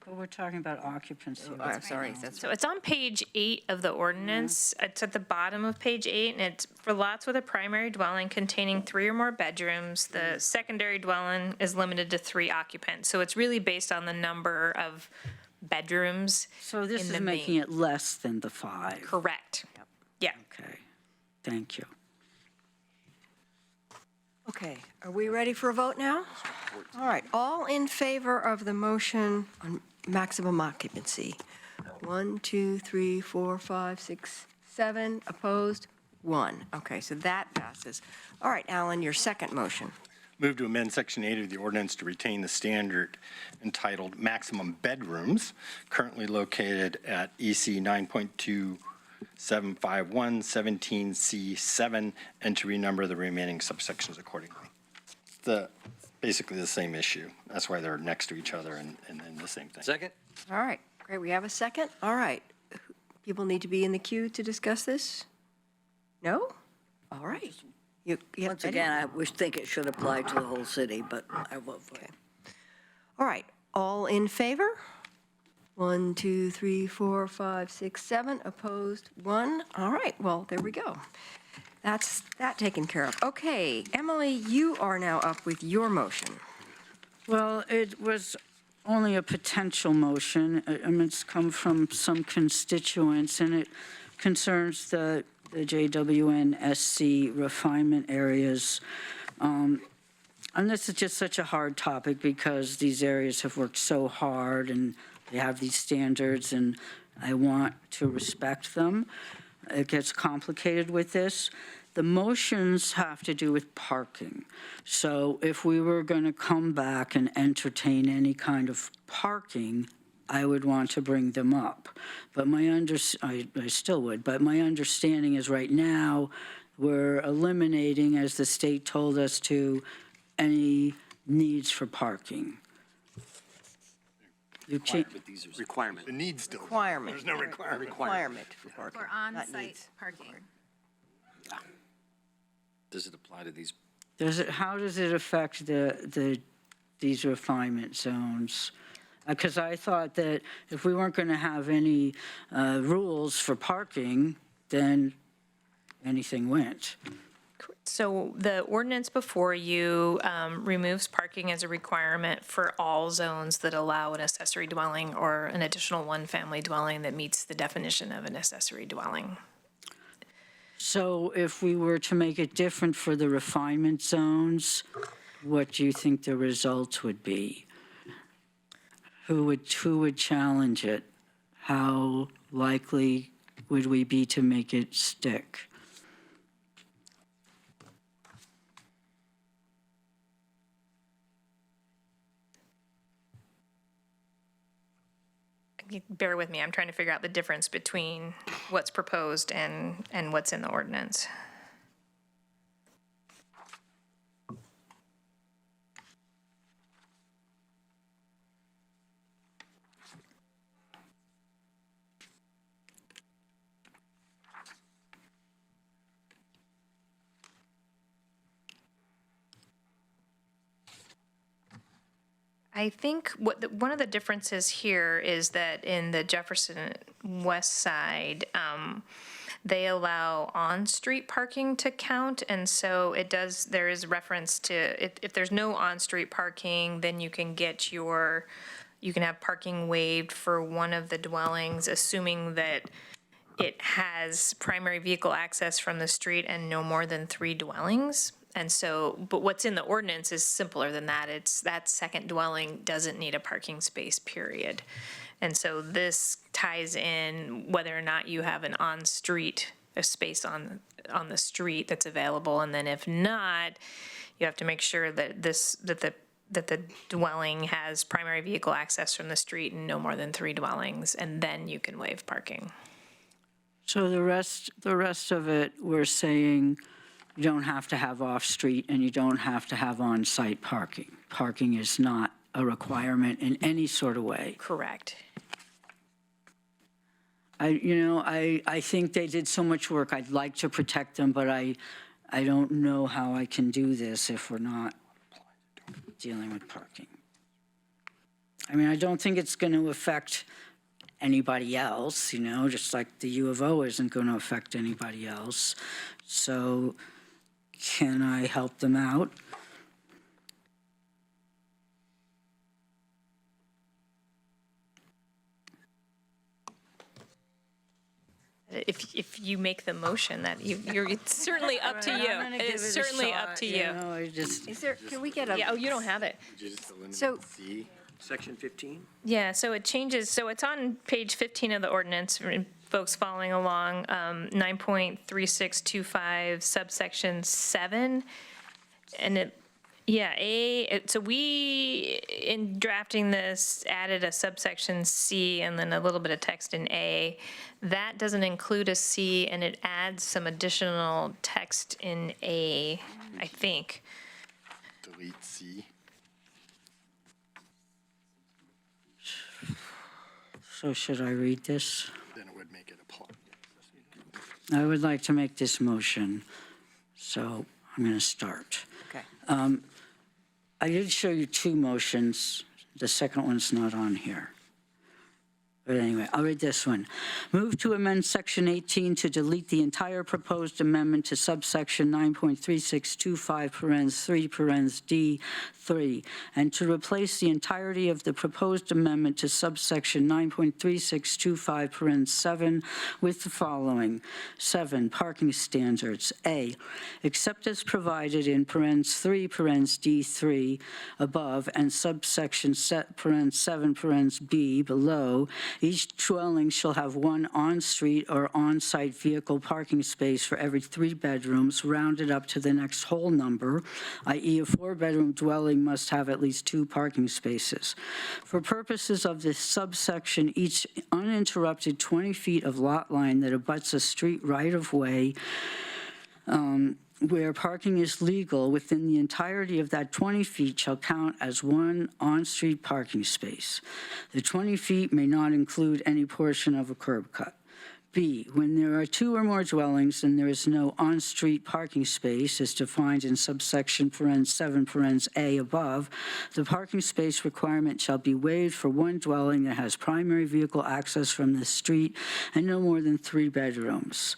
Well, we're talking about occupancy. Oh, I'm sorry, that's So it's on page 8 of the ordinance. It's at the bottom of page 8, and it's for lots with a primary dwelling containing 3 or more bedrooms. The secondary dwelling is limited to 3 occupants. So it's really based on the number of bedrooms. So this in is the making main. it less than the 5? Correct. Yeah. Okay, thank you. Okay, are we ready for a vote now? All right, all in favor of the motion on maximum occupancy? 1, 2, 3, 4, 5, 6, 7, opposed? 1. Okay, so that passes. All right, Alan, your second motion. Move to amend Section 8 of the ordinance to retain the standard entitled maximum bedrooms currently located at EC 9.2751 17C7 and to renumber the remaining subsections accordingly. It's basically the same issue. That's why they're next to each other and the same thing. Second? All right, great, we have a second? All right. People need to be in the queue to discuss this? No? All right. Once again, I think it should apply to the whole city, but I vote for it. All right, all in favor? 1, 2, 3, 4, 5, 6, 7, opposed, 1. All right, well, there we go. That's that taken care of. Okay, Emily, you are now up with your motion. Well, it was only a potential motion. I mean, it's come from some constituents, and it concerns the JWN-SC refinement areas. And this is just such a hard topic because these areas have worked so hard and they have these standards, and I want to respect them. It gets complicated with this. The motions have to do with parking. So if we were going to come back and entertain any kind of parking, I would want to bring them up. But I still would, but my understanding is right now, we're eliminating, as the state told us to, any needs for parking. Requirement. The need still. Requirement. There's no requirement. Requirement for parking, For not on-site needs. parking. Does it apply to these? How does it affect these refinement zones? Because I thought that if we weren't going to have any rules for parking, then anything went. So the ordinance before you removes parking as a requirement for all zones that allow an accessory dwelling or an additional one-family dwelling that meets the definition of an accessory dwelling. So if we were to make it different for the refinement zones, what do you think the results would be? Who would challenge it? How likely would we be to make it stick? Bear with me, I'm trying to figure out the difference between what's proposed and what's in the ordinance. I think one of the differences here is that in the Jefferson West Side, they allow on-street parking to count, and so there is reference to, if there's no on-street parking, then you can have parking waived for one of the dwellings, assuming that it has primary vehicle access from the street and no more than 3 dwellings. And so, but what's in the ordinance is simpler than that. It's that second dwelling doesn't need a parking space, period. And so this ties in whether or not you have an on-street, a space on the street that's available. And then if not, you have to make sure that the dwelling has primary vehicle access from the street and no more than 3 dwellings, and then you can waive parking. So the rest of it, we're saying you don't have to have off-street and you don't have to have on-site parking. Parking is not a requirement in any sort of way. Correct. I think they did so much work. I'd like to protect them, but I don't know how I can do this if we're not dealing with parking. I mean, I don't think it's going to affect anybody else, just like the U of O isn't going to affect anybody else. So can I help them out? If you make the motion, it's certainly up to you. I'm gonna give It's it a certainly up shot, to you. Is there, can we get a? Yeah, you don't have it. So, Section 15? Yeah, so it changes, so it's on page 15 of the ordinance, for folks following along, 9.3625 subsection 7. And so we, in drafting this, added a subsection C and then a little bit of text in A. That doesn't include a C, and it adds some additional text in A, I think. Delete C. So should I read this? Then it would make it apply. I would like to make this motion, so I'm going to start. okay. I did show you 2 motions. The second one's not on here. But anyway, I'll read this one. Move to amend Section 18 to delete the entire proposed amendment to subsection 9.3625, parens 3, parens D 3, and to replace the entirety of the proposed amendment to subsection 9.3625, parens 7, with the following. 7, parking standards. A, except as provided in parens 3, parens D 3 above, and subsection parens 7, parens B below, each dwelling shall have 1 on-street or on-site vehicle parking space for every 3 bedrooms, rounded up to the next whole number, i.e. a 4-bedroom dwelling must have at least 2 parking spaces. For purposes of this subsection, each uninterrupted 20 feet of lot line that abuts a street right-of-way where parking is legal within the entirety of that 20 feet shall count as 1 on-street parking space. The 20 feet may not include any portion of a curb cut. B, when there are 2 or more dwellings and there is no on-street parking space as defined in subsection parens 7 parens A above, the parking space requirement shall be waived for 1 dwelling that has primary vehicle access from the street and no more than 3 bedrooms.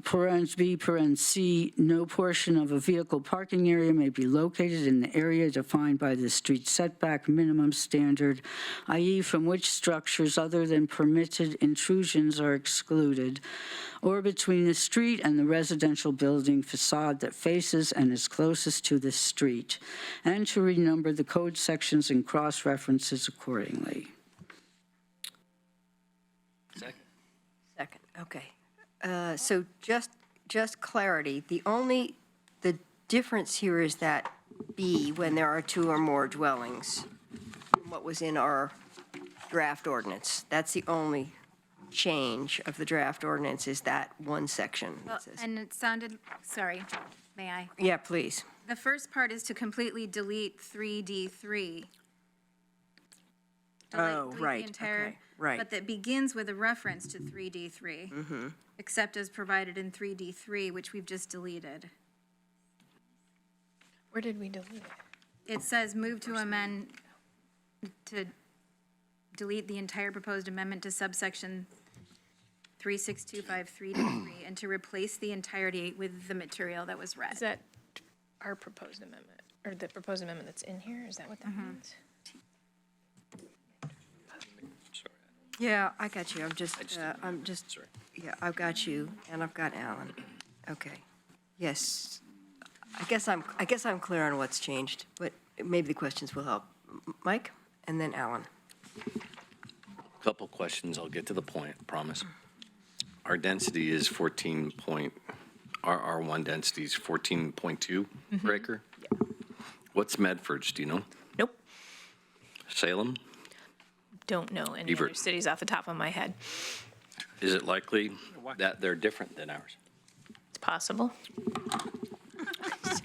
Parens B, parens C, no portion of a vehicle parking area may be located in the area defined by the street setback minimum standard, i.e. from which structures other than permitted intrusions are excluded, or between the street and the residential building facade that faces and is closest to the street, and to renumber the code sections and cross-references accordingly. Second, okay. So just clarity, the difference here is that B, when there are 2 or more dwellings, from what was in our draft ordinance. That's the only change of the draft ordinance, is that one section. Well, and it sounded, sorry, may I? Yeah, please. The first part is to completely delete 3D3. Oh, Delete right, the entire- okay, right. But that begins with a reference to 3D3. Except as provided in 3D3, which we've just deleted. Where did we delete it? It says move to amend to delete the entire proposed amendment to subsection 36253-3 and to replace the entirety with the material that was read. Is that our proposed amendment, or the proposed amendment that's in here? Is that what that means? Yeah, I got you. Yeah, I've got you, and I've got Alan. Okay. Yes. I guess I'm clear on what's changed, but maybe the questions will help. Mike, and then Alan. Couple questions, I'll get to the point, promise. Our density is our R1 density is 14.2 per acre? What's Medford's, do you know? Nope. Salem? Don't know any Beaver. other cities off the top of my head. Is it likely that they're different than ours? It's possible.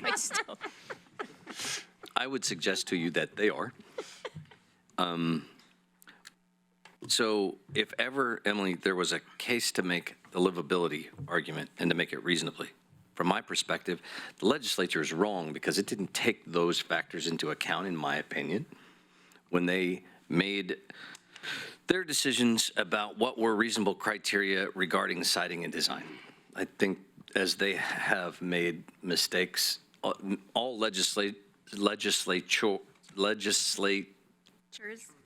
I still, I would suggest to you that they are. So if ever, Emily, there was a case to make the livability argument and to make it reasonably, from my perspective, the legislature is wrong because it didn't take those factors into account, in my opinion, when they made their decisions about what were reasonable criteria regarding siting and design. I think as they have made mistakes, all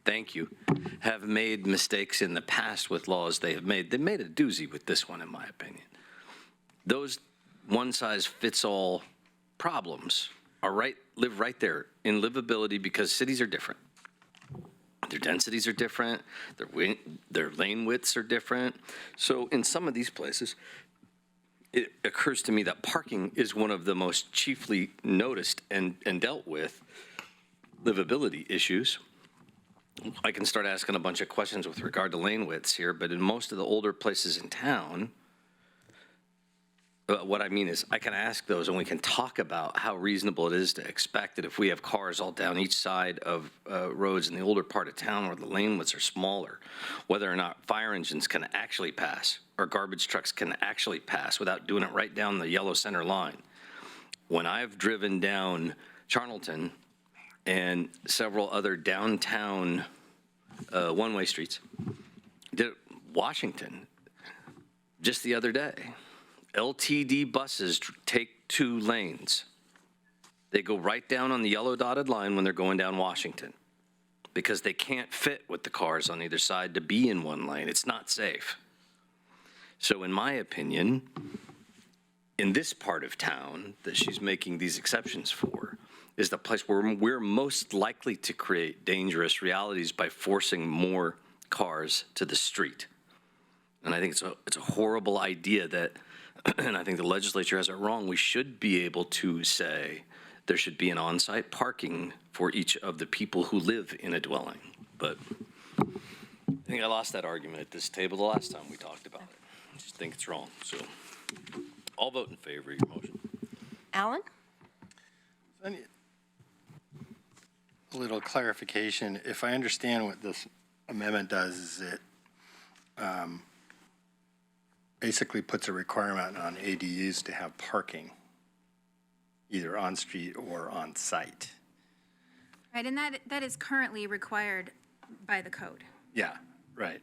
thank you, have made mistakes in the past with laws they have made. They made a doozy with this one, in my opinion. Those one-size-fits-all problems live right there in livability because cities are different. Their densities are different, their lane widths are different. So in some of these places, it occurs to me that parking is one of the most chiefly noticed and dealt with livability issues. I can start asking a bunch of questions with regard to lane widths here, but in most of the older places in town, what I mean is I can ask those and we can talk about how reasonable it is to expect that if we have cars all down each side of roads in the older part of town where the lane widths are smaller, whether or not fire engines can actually pass or garbage trucks can actually pass without doing it right down the yellow center line. When I've driven down Charlton and several other downtown one-way streets, Washington, just the other day, LTD buses take 2 lanes. They go right down on the yellow dotted line when they're going down Washington because they can't fit with the cars on either side to be in one lane. It's not safe. So in my opinion, in this part of town that she's making these exceptions for is the place where we're most likely to create dangerous realities by forcing more cars to the street. And I think it's a horrible idea that, and I think the legislature has it wrong, we should be able to say there should be an on-site parking for each of the people who live in a dwelling. But I think I lost that argument at this table the last time we talked about it. I just think it's wrong. So I'll vote in favor of your motion. Alan? A little clarification. If I understand what this amendment does, is it basically puts a requirement on ADUs to have parking, either on-street or on-site. Right, and that is currently required by the code. Yeah, right.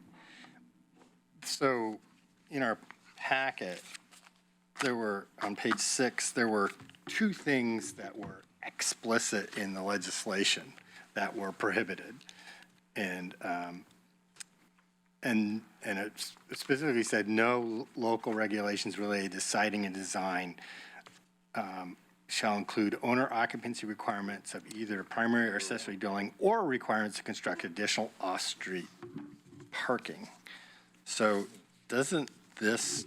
So in our packet, there were, on page 6, there were 2 things that were explicit in the legislation that were prohibited. And it specifically said no local regulations related to siting and design shall include owner occupancy requirements of either primary or accessory dwelling or requirements to construct additional off-street parking. So doesn't this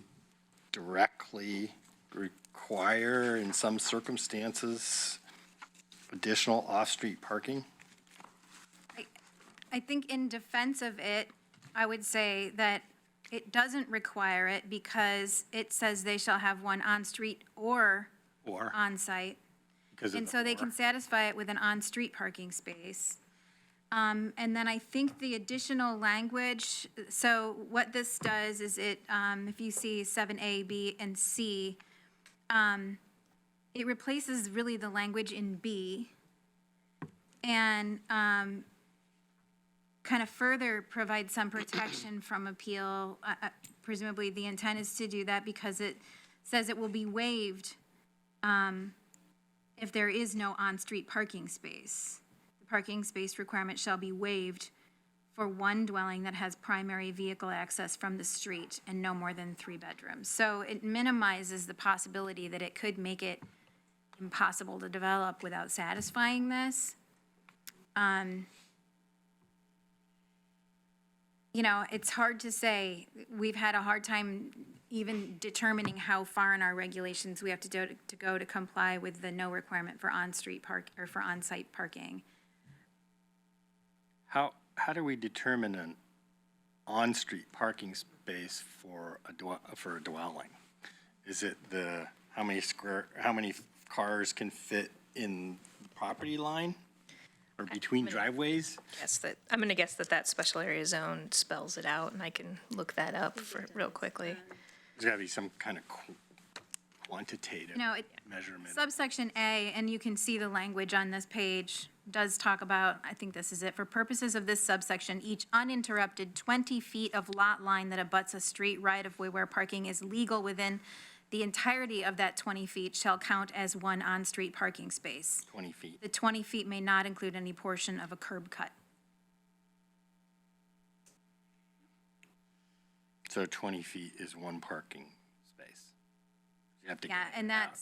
directly require, in some circumstances, additional off-street parking? I think in defense of it, I would say that it doesn't require it because it says they shall have one on-street or on-site. And so they can satisfy it with an on-street parking space. And then I think the additional language, so what this does is it, if you see 7A, B, and C, it replaces really the language in B. And kind of further provide some protection from appeal. Presumably, the intent is to do that because it says it will be waived if there is no on-street parking space. The parking space requirement shall be waived for one dwelling that has primary vehicle access from the street and no more than 3 bedrooms. So it minimizes the possibility that it could make it impossible to develop without satisfying this. You know, it's hard to say. We've had a hard time even determining how far in our regulations we have to go to comply with the no requirement for on-street park or for on-site parking. How do we determine an on-street parking space for a dwelling? Is it how many cars can fit in the property line or between driveways? I'm going to guess that special area zone spells it out, and I can look that up real quickly. There's got to be some kind of quantitative No, measurement. subsection A, and you can see the language on this page, does talk about, I think this is it, for purposes of this subsection, each uninterrupted 20 feet of lot line that abuts a street right-of-way where parking is legal within the entirety of that 20 feet shall count as one on-street parking space. 20 feet. The 20 feet may not include any portion of a curb cut. So 20 feet is one parking space. You have to Yeah, get and it out.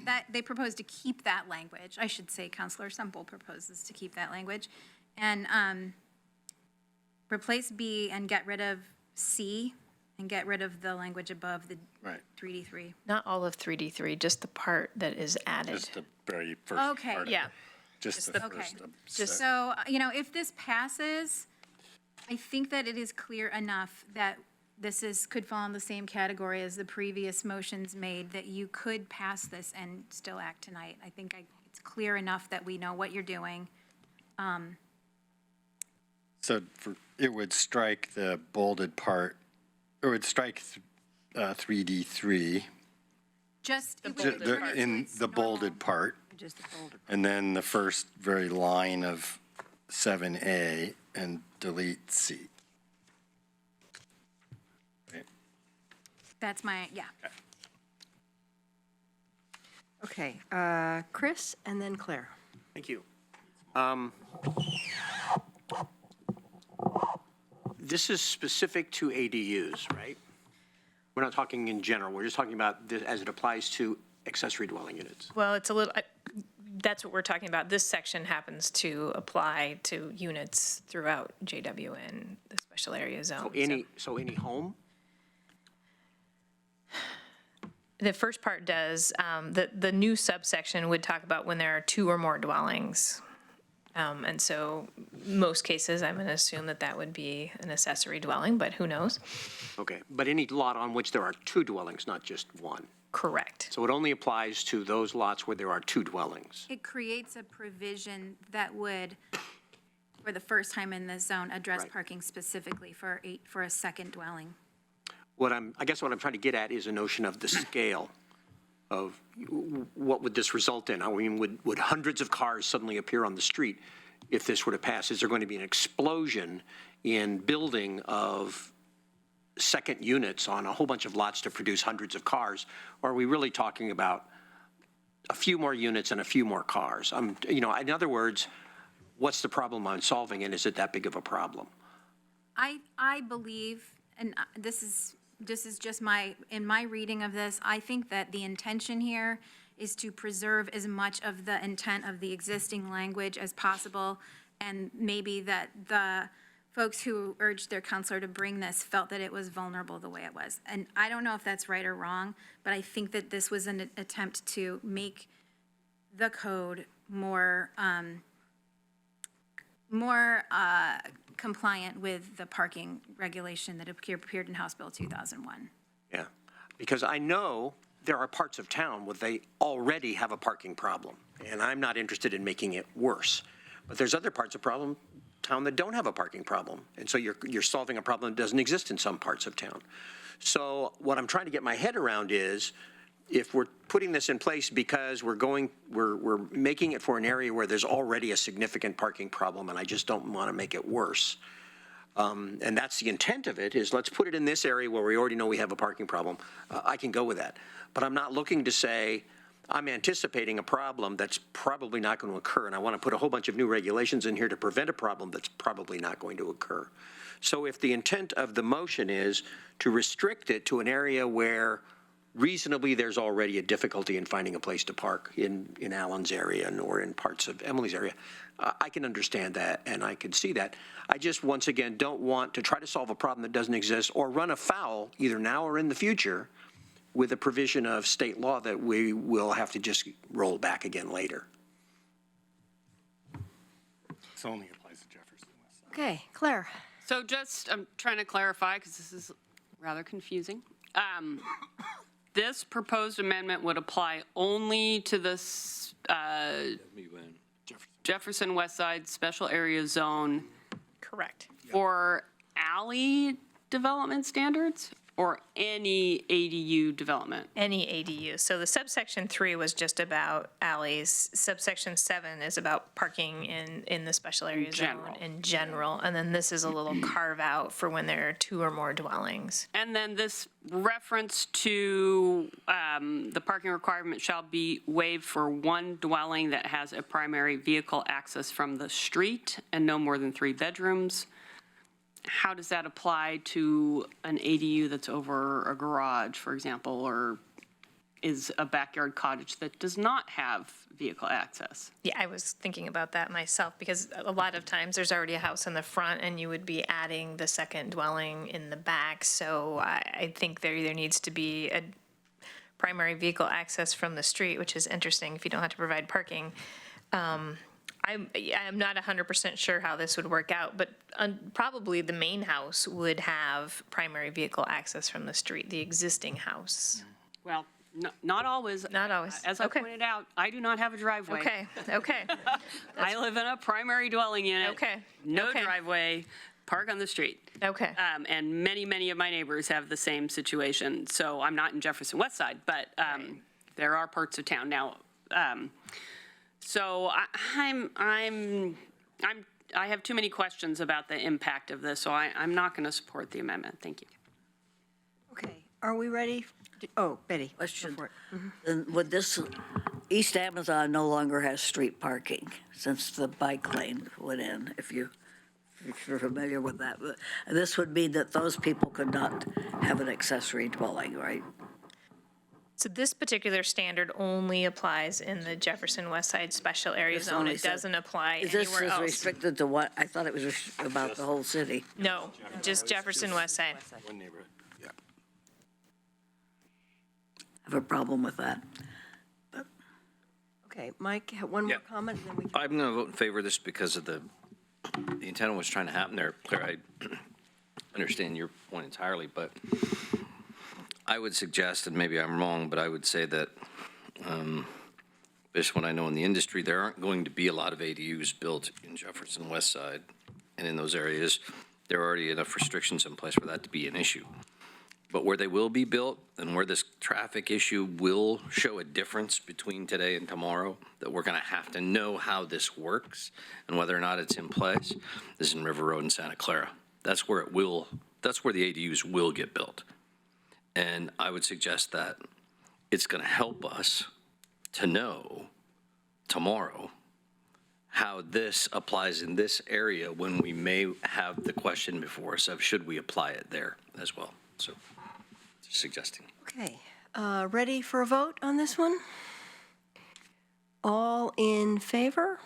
that they propose to keep that language. I should say Counselor Semple proposes to keep that language. And replace B and get rid of C and get rid of the language above the Right. 3D3. Not all of 3D3, just the part that is added. Just the very first Okay. part. Yeah. Just the Okay. first. So, you know, if this passes, I think that it is clear enough that this could fall in the same category as the previous motions made, that you could pass this and still act tonight. I think it's clear enough that we know what you're doing. So it would strike the bolded part, it would strike 3D3 Just. it would bolded return part. it to in its the bolded normal- part, Just the folder. and then the first very line of 7A and delete C. Right. That's my, yeah. Okay, Chris and then Claire. Thank you. This is specific to ADUs, right? We're not talking in general. We're just talking about this as it applies to accessory dwelling units. Well, it's a little, that's what we're talking about. This section happens to apply to units throughout JW and the special area zone. So any home? The first part does, the new subsection would talk about when there are 2 or more dwellings. And so most cases, I'm going to assume that would be an accessory dwelling, but who knows? Okay, but any lot on which there are 2 dwellings, not just one. Correct. So it only applies to those lots where there are 2 dwellings. It creates a provision that would, for the first time in this zone, address Right. parking specifically for a second dwelling. I guess what I'm trying to get at is a notion of the scale of what would this result in? I mean, would hundreds of cars suddenly appear on the street if this were to pass? Is there going to be an explosion in building of second units on a whole bunch of lots to produce hundreds of cars? Or are we really talking about a few more units and a few more cars? In other words, what's the problem I'm solving, and is it that big of a problem? I believe, and this is just in my reading of this, I think that the intention here is to preserve as much of the intent of the existing language as possible, and maybe that the folks who urged their counselor to bring this felt that it was vulnerable the way it was. And I don't know if that's right or wrong, but I think that this was an attempt to make the code more compliant with the parking regulation that appeared in House Bill 2001. Yeah, because I know there are parts of town where they already have a parking problem, and I'm not interested in making it worse. But there's other parts of town that don't have a parking problem, and so you're solving a problem that doesn't exist in some parts of town. So what I'm trying to get my head around is, if we're putting this in place because we're making it for an area where there's already a significant parking problem, and I just don't want to make it worse. And that's the intent of it, is let's put it in this area where we already know we have a parking problem. I can go with that. But I'm not looking to say, I'm anticipating a problem that's probably not going to occur, and I want to put a whole bunch of new regulations in here to prevent a problem that's probably not going to occur. So if the intent of the motion is to restrict it to an area where reasonably there's already a difficulty in finding a place to park in Alan's area or in parts of Emily's area, I can understand that and I can see that. I just, once again, don't want to try to solve a problem that doesn't exist or run afoul, either now or in the future, with a provision of state law that we will have to just roll back again later. This only applies to Jefferson West Side. Okay, Claire. So just, I'm trying to clarify, because this is rather confusing. This proposed amendment would apply only to this Jefferson West Side Special Area Zone Correct. for alley development standards or any ADU development? Any ADU. So the subsection 3 was just about alleys. Subsection 7 is about parking in the special area zone general. in general. And then this is a little carve out for when there are 2 or more dwellings. And then this reference to the parking requirement shall be waived for one dwelling that has a primary vehicle access from the street and no more than 3 bedrooms. How does that apply to an ADU that's over a garage, for example, or is a backyard cottage that does not have vehicle access? Yeah, I was thinking about that myself because a lot of times there's already a house in the front and you would be adding the second dwelling in the back. So I think there either needs to be a primary vehicle access from the street, which is interesting if you don't have to provide parking. I'm not 100% sure how this would work out, but probably the main house would have primary vehicle access from the street, the existing house. Well, not always. Not always. As I Okay. pointed out, I do not have a driveway. Okay. I live in a primary dwelling unit. Okay. No Okay. driveway, park on the street. Okay. And many of my neighbors have the same situation. So I'm not in Jefferson West Side, but there are parts of town now. So I have too many questions about the impact of this, so I'm not going to support the amendment. Thank you. Okay, are we ready? Oh, Betty. go Question. for it. Then would this, East Amazon no longer has street parking since the bike lane went in, if you're familiar with that. But this would mean that those people could not have an accessory dwelling, right? So this particular standard only applies in the Jefferson West Side Special Area This Zone. only It says- doesn't apply Is this anywhere else. restricted to what? I thought it was about the whole city. No, just Jefferson West Side. One neighborhood. I have a problem with that. Okay, Mike, one more Yeah. comment, and then we can. I'm going to vote in favor of this because of the intent of what's trying to happen there. Claire, I understand your point entirely, but I would suggest, and maybe I'm wrong, but I would say that, based on what I know in the industry, there aren't going to be a lot of ADUs built in Jefferson West Side. And in those areas, there are already enough restrictions in place for that to be an issue. But where they will be built and where this traffic issue will show a difference between today and tomorrow, that we're going to have to know how this works and whether or not it's in place, is in River Road and Santa Clara. That's where that's where the ADUs will get built. And I would suggest that it's going to help us to know tomorrow how this applies in this area when we may have the question before us of should we apply it there as well. So just suggesting. Okay, ready for a vote on this one? All in favor?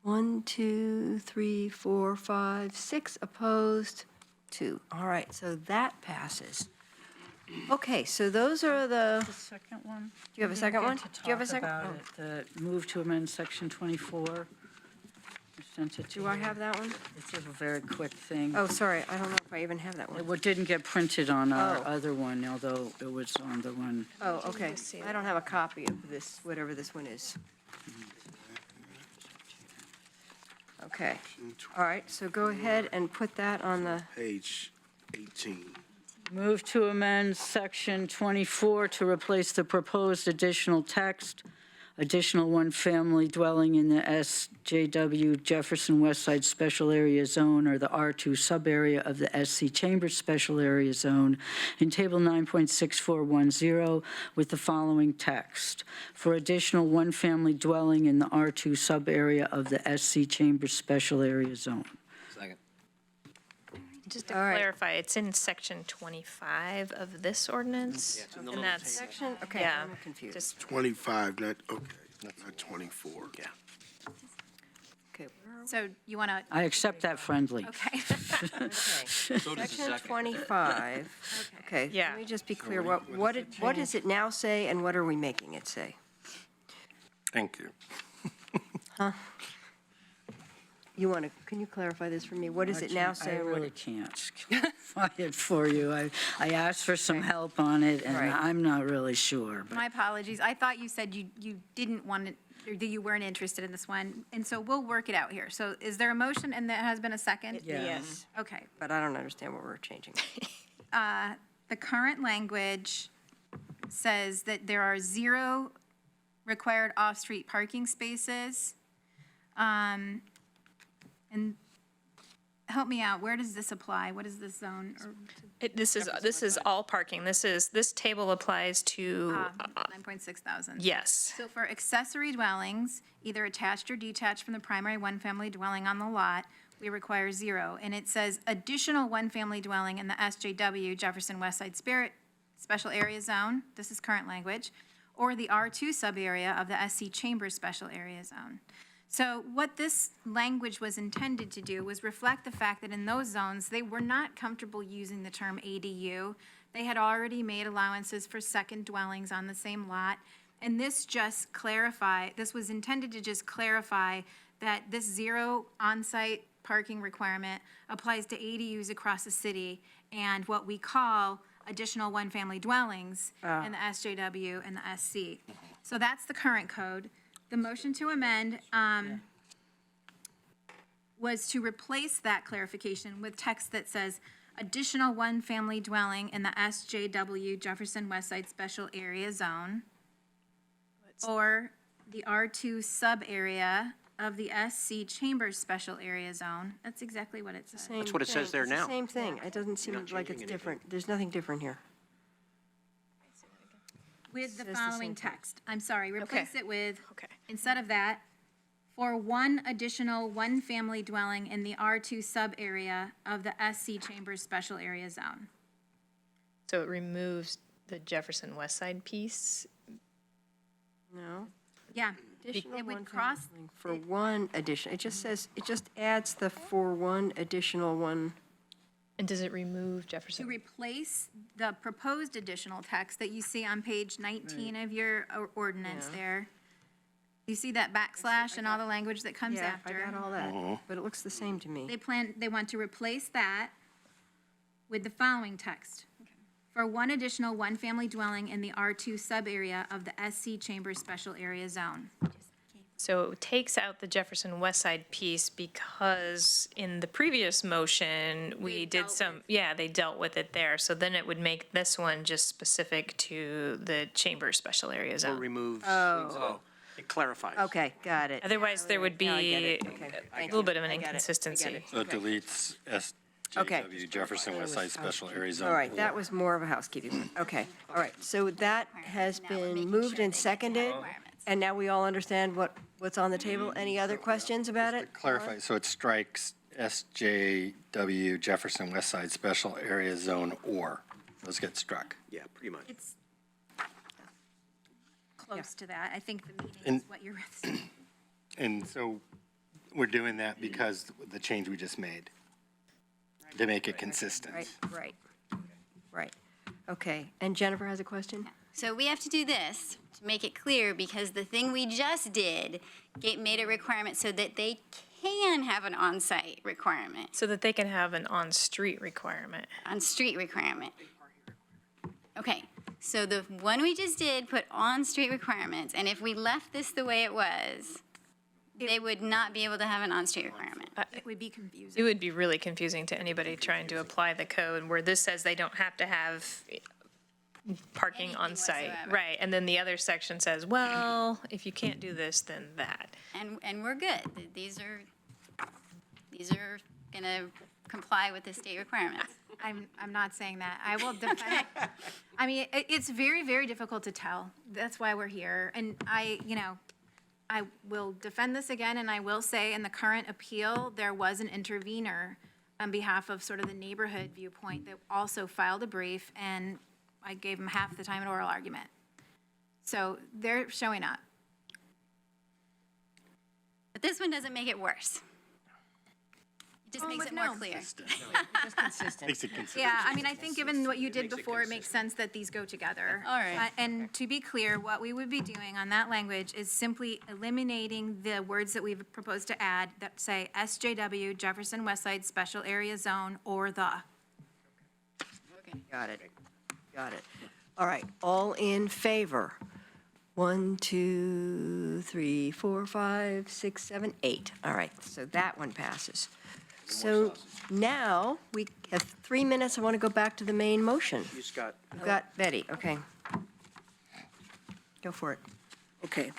1, 2, 3, 4, 5, 6 opposed, 2. All right, so that passes. Okay, so those are the, The second one? do you have a second one? Do you have a second? About Oh, it, the move to amend section 24. I sent it to do I you. have that one? It's a very quick thing. Oh, sorry, I don't know if I even have that It one. didn't get printed on our Oh. other one, although it was on the one. Oh, okay, I don't have a copy of this, whatever this one is. Okay, all right, so go ahead and put that on the, Page 18. Move to amend section 24 to replace the proposed additional text, additional one-family dwelling in the SJW Jefferson West Side Special Area Zone or the R2 sub-area of the SC Chambers Special Area Zone in Table 9.6410 with the following text. For additional one-family dwelling in the R2 sub-area of the SC Chambers Special Area Zone. Second. Just to All right. clarify, it's in section 25 of this ordinance, and that's, Section, okay, yeah, I'm confused. just 25, not, okay, not 24. Yeah. Okay, So you want to, I accept that friendly. okay. Section 25. Okay, Yeah. let me just be clear. What does it now say, and what are we making it say? Thank you. You want to, can you clarify this for me? What does it now say? I and what really it- can't find it for you. I asked for some help on it, and Right. I'm not really sure. But My apologies. I thought you said you didn't want it, or that you weren't interested in this one. And so we'll work it out here. So is there a motion and there has been a second? Yeah. Yes, Okay. but I don't understand what we're changing. The current language says that there are 0 required off-street parking spaces. And help me out, where does this apply? What is this zone? this is all parking. This table applies to, 9.6 thousand. yes. So for accessory dwellings, either attached or detached from the primary one-family dwelling on the lot, we require 0. And it says additional one-family dwelling in the SJW Jefferson West Side Special Area Zone, this is current language, or the R2 sub-area of the SC Chambers Special Area Zone. So what this language was intended to do was reflect the fact that in those zones, they were not comfortable using the term ADU. They had already made allowances for second dwellings on the same lot. And this was intended to just clarify that this 0 on-site parking requirement applies to ADUs across the city and what we call additional one-family dwellings in the SJW and the SC. So that's the current code. The motion to amend was to replace that clarification with text that says additional one-family dwelling in the SJW Jefferson West Side Special Area Zone or the R2 sub-area of the SC Chambers Special Area Zone. That's exactly what it says. That's what it says there It's the now. same thing. It doesn't seem like it's different. There's nothing different here. With the Says the following same thing. text. I'm sorry, replace it with, Okay. instead of that, for one additional one-family dwelling in the R2 sub-area of the SC Chambers Special Area Zone. So it removes the Jefferson West Side piece. No? Yeah, Additional it would one cross, family for one addition. It just says, it just adds the for one additional one. And does it remove to Jefferson? replace the proposed additional text that you see on page 19 of your ordinance Yeah. there. You see that backslash and all the language that comes Yeah, after? I got all that, but it looks the same to me. They want to replace that with the following text. For one additional one-family dwelling in the R2 sub-area of the SC Chambers Special Area Zone. So it takes out the Jefferson West Side piece because in the previous motion, we did some, yeah, they dealt with it there. So then it would make this one just specific to the Chambers Special Area Or Zone. removes. Oh. It clarifies. Okay, got it. Otherwise, there would Now I get be it. Okay, a thank little you. bit of an I get it. I get inconsistency. it. So it deletes Okay. SJW Jefferson West Side Special Area Zone. All right, that was more of a housekeeping one. Okay, all right. So that has been moved and seconded, and now we all understand what's on the table. Any other questions about it? Clarify, so it strikes SJW Jefferson West Side Special Area Zone or. Those get struck. Yeah, pretty much. It's close to that. I think the meaning is And- what you're, And so we're doing that because the change we just made, to make it consistent. Right. Okay, and Jennifer has a question? So we have to do this to make it clear because the thing we just did made a requirement so that they can have an on-site requirement, So that they can have an on-street requirement. on-street requirement. Okay, so the one we just did put on-street requirements, and if we left this the way it was, they would not be able to have an on-street requirement. It would be confusing. It would be really confusing to anybody trying to apply the code where this says they don't have to have parking Anything on site. whatsoever. Right, and then the other section says, well, if you can't do this, then that. And we're good. These are gonna comply with the state requirements. I'm not saying that. I will defend. I mean, it's very, very difficult to tell. That's why we're here. And I will defend this again, and I will say in the current appeal, there was an intervener on behalf of sort of the neighborhood viewpoint that also filed a brief, and I gave them half the time in oral argument. So they're showing up. But this one doesn't make it worse. It just makes it more clear. Just consistent. Makes it consistent. Yeah, I mean, I think given what you did before, it makes sense that these go together. All right. And to be clear, what we would be doing on that language is simply eliminating the words that we've proposed to add that say SJW, Jefferson Westside Special Area Zone, or the. Got it. Got it. All right, all in favor? 1, 2, 3, 4, 5, 6, 7, 8. All right, so that one passes. So now we have 3 minutes. I want to go back to the main motion. You just got. We've got Betty, okay. Go for it. Okay.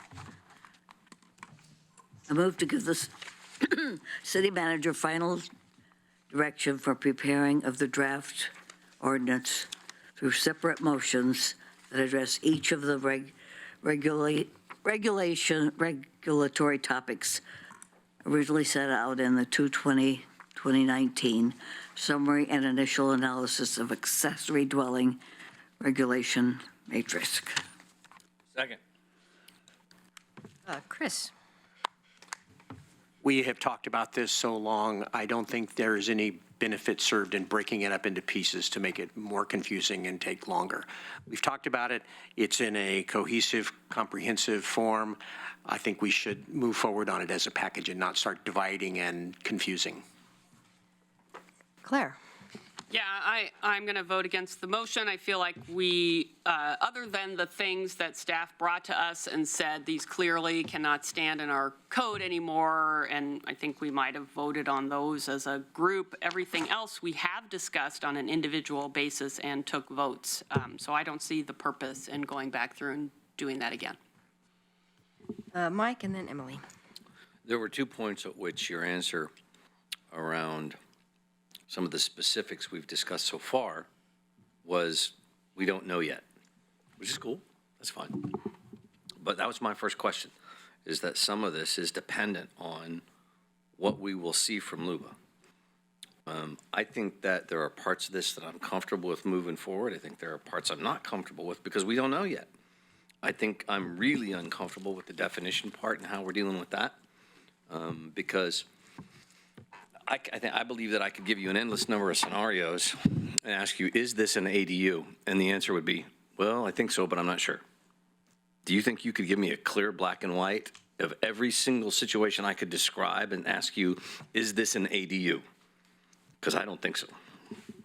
I move to give the city manager final direction for preparing of the draft ordinance through separate motions that address each of the regulatory topics originally set out in the 2019 summary and initial analysis of accessory dwelling regulation matrix. Second. Chris? We have talked about this so long, I don't think there is any benefit served in breaking it up into pieces to make it more confusing and take longer. We've talked about it. It's in a cohesive, comprehensive form. I think we should move forward on it as a package and not start dividing and confusing. Claire? Yeah, I'm going to vote against the motion. I feel like we, other than the things that staff brought to us and said these clearly cannot stand in our code anymore, and I think we might have voted on those as a group, everything else we have discussed on an individual basis and took votes. So I don't see the purpose in going back through and doing that again. Mike and then Emily. There were 2 points at which your answer around some of the specifics we've discussed so far was, we don't know yet, which is cool. That's fine. But that was my first question, is that some of this is dependent on what we will see from LUBA. I think that there are parts of this that I'm comfortable with moving forward. I think there are parts I'm not comfortable with because we don't know yet. I think I'm really uncomfortable with the definition part and how we're dealing with that, because I believe that I could give you an endless number of scenarios and ask you, is this an ADU? And the answer would be, well, I think so, but I'm not sure. Do you think you could give me a clear black and white of every single situation I could describe and ask you, is this an ADU? Because I don't think so.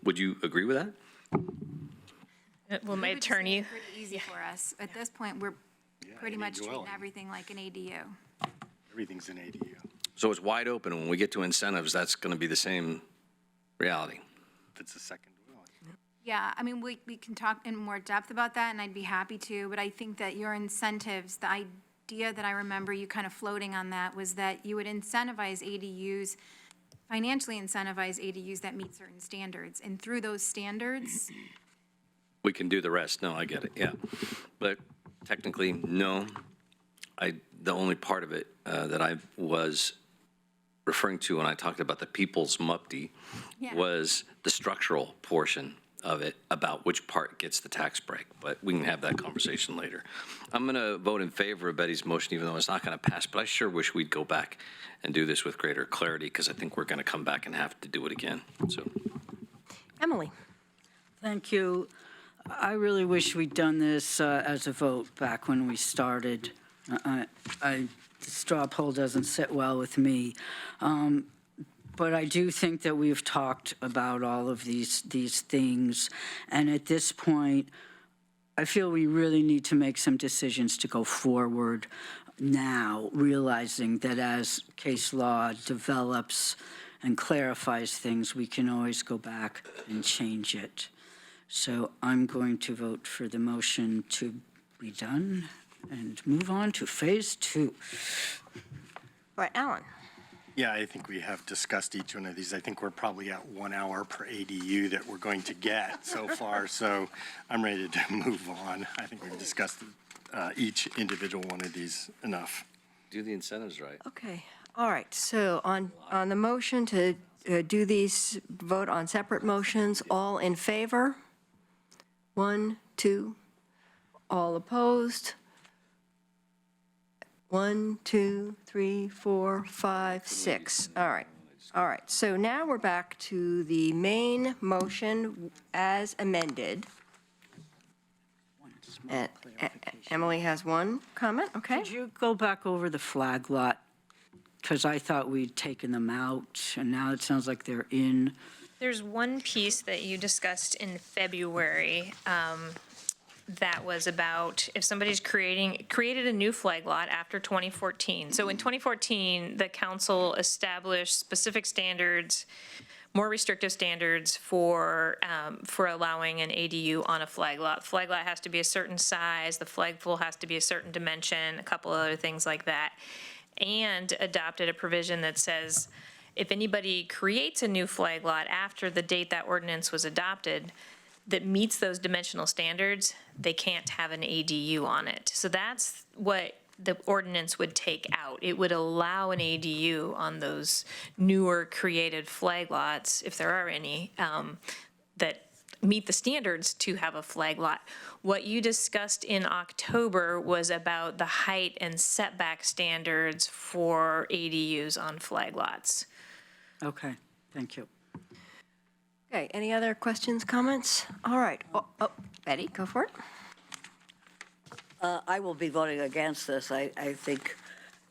Would you agree with that? Will my It would just make attorney, it pretty easy for us. At this point, we're pretty much treating everything like an ADU. Everything's an ADU. So it's wide open, and when we get to incentives, that's going to be the same reality. If it's a second dwelling. Yeah, I mean, we can talk in more depth about that, and I'd be happy to, but I think that your incentives, the idea that I remember you kind of floating on that was that you would incentivize ADUs, financially incentivize ADUs that meet certain standards, and through those standards, We can do the rest. No, I get it, yeah. But technically, no. The only part of it that I was referring to when I talked about the people's MUPD was the structural portion of it, about which part gets the tax break. But we can have that conversation later. I'm going to vote in favor of Betty's motion, even though it's not going to pass. But I sure wish we'd go back and do this with greater clarity, because I think we're going to come back and have to do it again. So, Emily? Thank you. I really wish we'd done this as a vote back when we started. The straw poll doesn't sit well with me. But I do think that we've talked about all of these things. And at this point, I feel we really need to make some decisions to go forward. now, realizing that as case law develops and clarifies things, we can always go back and change it. So I'm going to vote for the motion to be done and move on to phase 2. All right, Alan? Yeah, I think we have discussed each one of these. I think we're probably at 1 hour per ADU that we're going to get so far, so I'm ready to move on. I think we've discussed each individual one of these enough. Do the incentives right. Okay, all right, so on the motion to do these, vote on separate motions, all in favor? 1, 2, all opposed? 1, 2, 3, 4, 5, 6. All right. All right. So now we're back to the main motion as amended. Emily has one comment. Okay. Could you go back over the flag lot? Because I thought we'd taken them out, and now it sounds like they're in. There's one piece that you discussed in February that was about if somebody's created a new flag lot after 2014. So in 2014, the council established specific standards, more restrictive standards for allowing an ADU on a flag lot. Flag lot has to be a certain size, the flagpole has to be a certain dimension, a couple of other things like that, and adopted a provision that says if anybody creates a new flag lot after the date that ordinance was adopted that meets those dimensional standards, they can't have an ADU on it. So that's what the ordinance would take out. It would allow an ADU on those newer created flag lots, if there are any, that meet the standards to have a flag lot. What you discussed in October was about the height and setback standards for ADUs on flag lots. Okay, thank you. Okay, any other questions, comments? All right. Oh, Betty, go for it. I will be voting against this. I think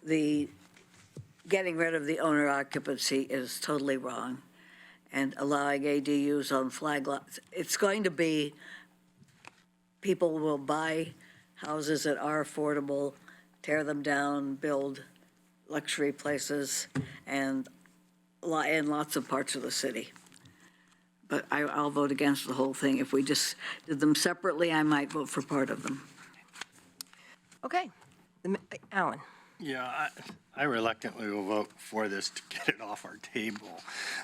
the getting rid of the owner occupancy is totally wrong, and allowing ADUs on flag lots. It's going to be, people will buy houses that are affordable, tear them down, build luxury places, and in lots of parts of the city. But I'll vote against the whole thing. If we just did them separately, I might vote for part of them. Okay. Alan? Yeah, I reluctantly will vote for this to get it off our table.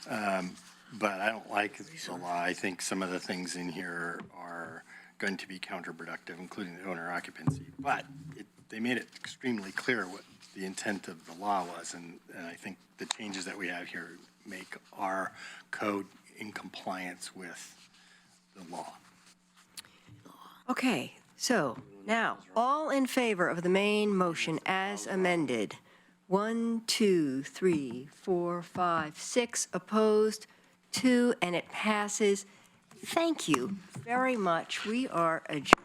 But I don't like the law. I think some of the things in here are going to be counterproductive, including the owner occupancy. But they made it extremely clear what the intent of the law was, and I think the changes that we have here make our code in compliance with the law. Okay, so now, all in favor of the main motion as amended? 1, 2, 3, 4, 5, 6 opposed, 2, and it passes. Thank you very much. We are adjourned.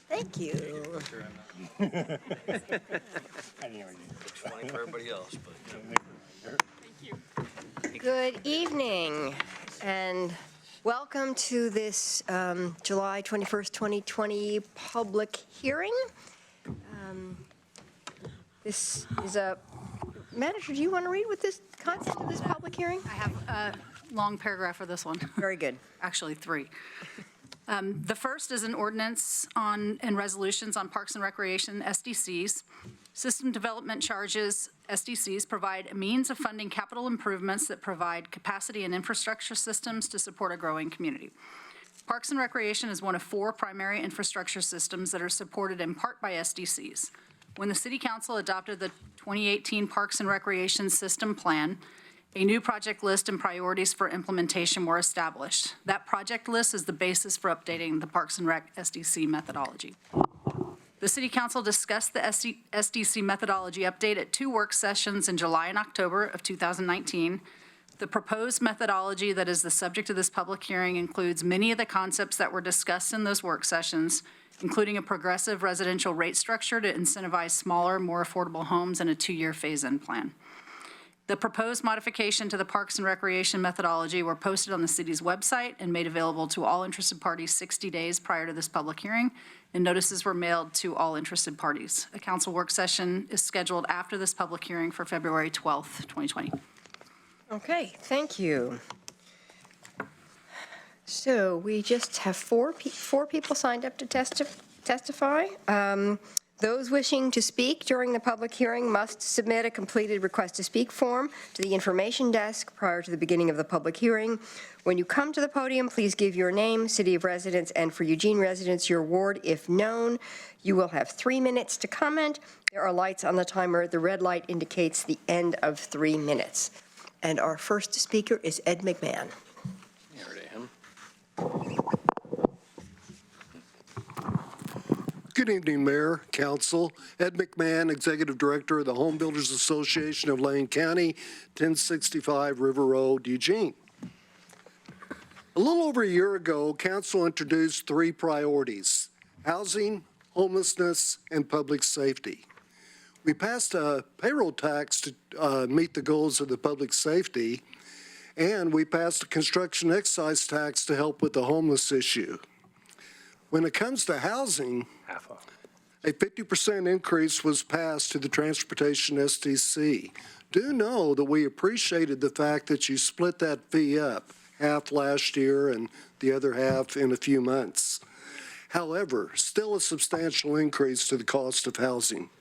Thank you. Funny for everybody else, but. Good evening, and welcome to this July 21st, 2020 public hearing. This is a, Manager, do you want to read what this content of this public hearing? I have a long paragraph for this one. Very good. Actually, 3. The first is an ordinance on, and resolutions on Parks and Recreation, SDCs. System development charges, SDCs, provide a means of funding capital improvements that provide capacity and infrastructure systems to support a growing community. Parks and Recreation is one of 4 primary infrastructure systems that are supported in part by SDCs. When the City Council adopted the 2018 Parks and Recreation System Plan, a new project list and priorities for implementation were established. That project list is the basis for updating the Parks and Rec SDC methodology. The City Council discussed the SDC methodology update at 2 work sessions in July and October of 2019. The proposed methodology that is the subject of this public hearing includes many of the concepts that were discussed in those work sessions, including a progressive residential rate structure to incentivize smaller, more affordable homes and a 2-year phase-in plan. The proposed modification to the Parks and Recreation methodology were posted on the city's website and made available to all interested parties 60 days prior to this public hearing, and notices were mailed to all interested parties. A council work session is scheduled after this public hearing for February 12th, 2020. Okay, thank you. So we just have four people signed up to testify. Those wishing to speak during the public hearing must submit a completed request to speak form to the information desk prior to the beginning of the public hearing. When you come to the podium, please give your name, city of residence, and for Eugene residents, your ward if known. You will have 3 minutes to comment. There are lights on the timer. The red light indicates the end of 3 minutes. And our first speaker is Ed McMahon. Here I am. Good evening, Mayor, Council. Ed McMahon, Executive Director of the Home Builders Association of Lane County, 1065 River Road, Eugene. A little over a year ago, Council introduced 3 priorities: housing, homelessness, and public safety. We passed a payroll tax to meet the goals of the public safety, and we passed a construction excise tax to help with the homeless issue. When it comes to housing, a 50% increase was passed to the transportation SDC. Do know that we appreciated the fact that you split that fee up, half last year and the other half in a few months. However, still a substantial increase to the cost of housing.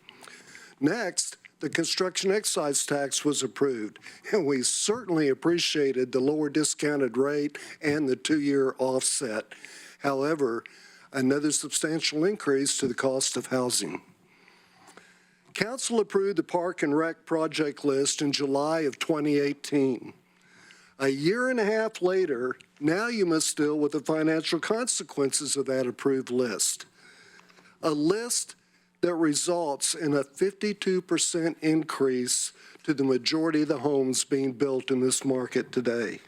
Next, the construction excise tax was approved, and we certainly appreciated the lower discounted rate and the 2-year offset. However, another substantial increase to the cost of housing. Council approved the Park and Rec project list in July of 2018. A year and a half later, now you must deal with the financial consequences of that approved list. A list that results in a 52% increase to the majority of the homes being built in this market today.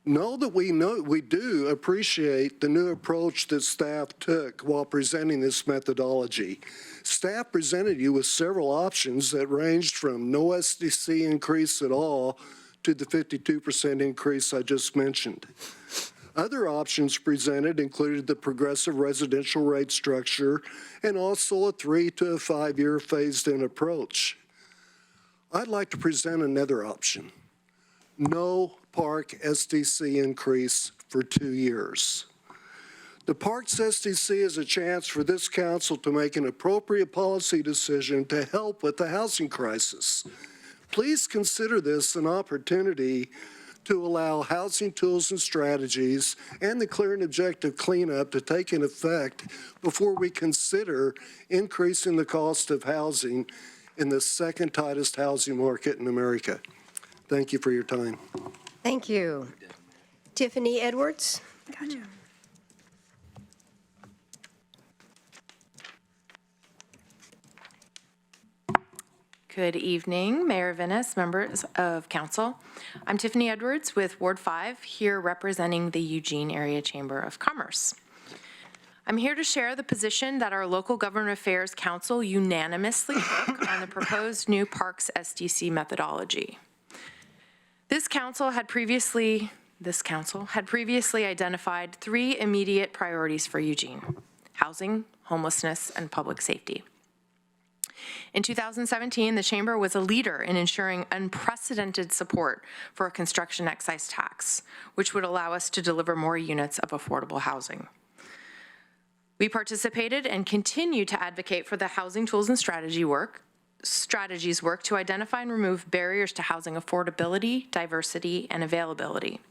Know that we do appreciate the new approach that staff took while presenting this methodology. Staff presented you with several options that ranged from no SDC increase at all to the 52% increase I just mentioned. Other options presented included the progressive residential rate structure and also a 3 to 5-year phased-in approach. I'd like to present another option: no park SDC increase for 2 years. The Parks SDC is a chance for this council to make an appropriate policy decision to help with the housing crisis. Please consider this an opportunity to allow housing tools and strategies and the clear and objective cleanup to take in effect before we consider increasing the cost of housing in the second tightest housing market in America. Thank you for your time. Thank you. Tiffany Edwards? Gotcha. Good evening, Mayor Vinnis, members of council. I'm Tiffany Edwards with Ward 5, here representing the Eugene Area Chamber of Commerce. I'm here to share the position that our local government affairs council unanimously took on the proposed new Parks SDC methodology. This council had previously identified 3 immediate priorities for Eugene: housing, homelessness, and public safety. In 2017, the Chamber was a leader in ensuring unprecedented support for a construction excise tax, which would allow us to deliver more units of affordable housing. We participated and continue to advocate for the housing tools and strategies work to identify and remove barriers to housing affordability, diversity, and availability.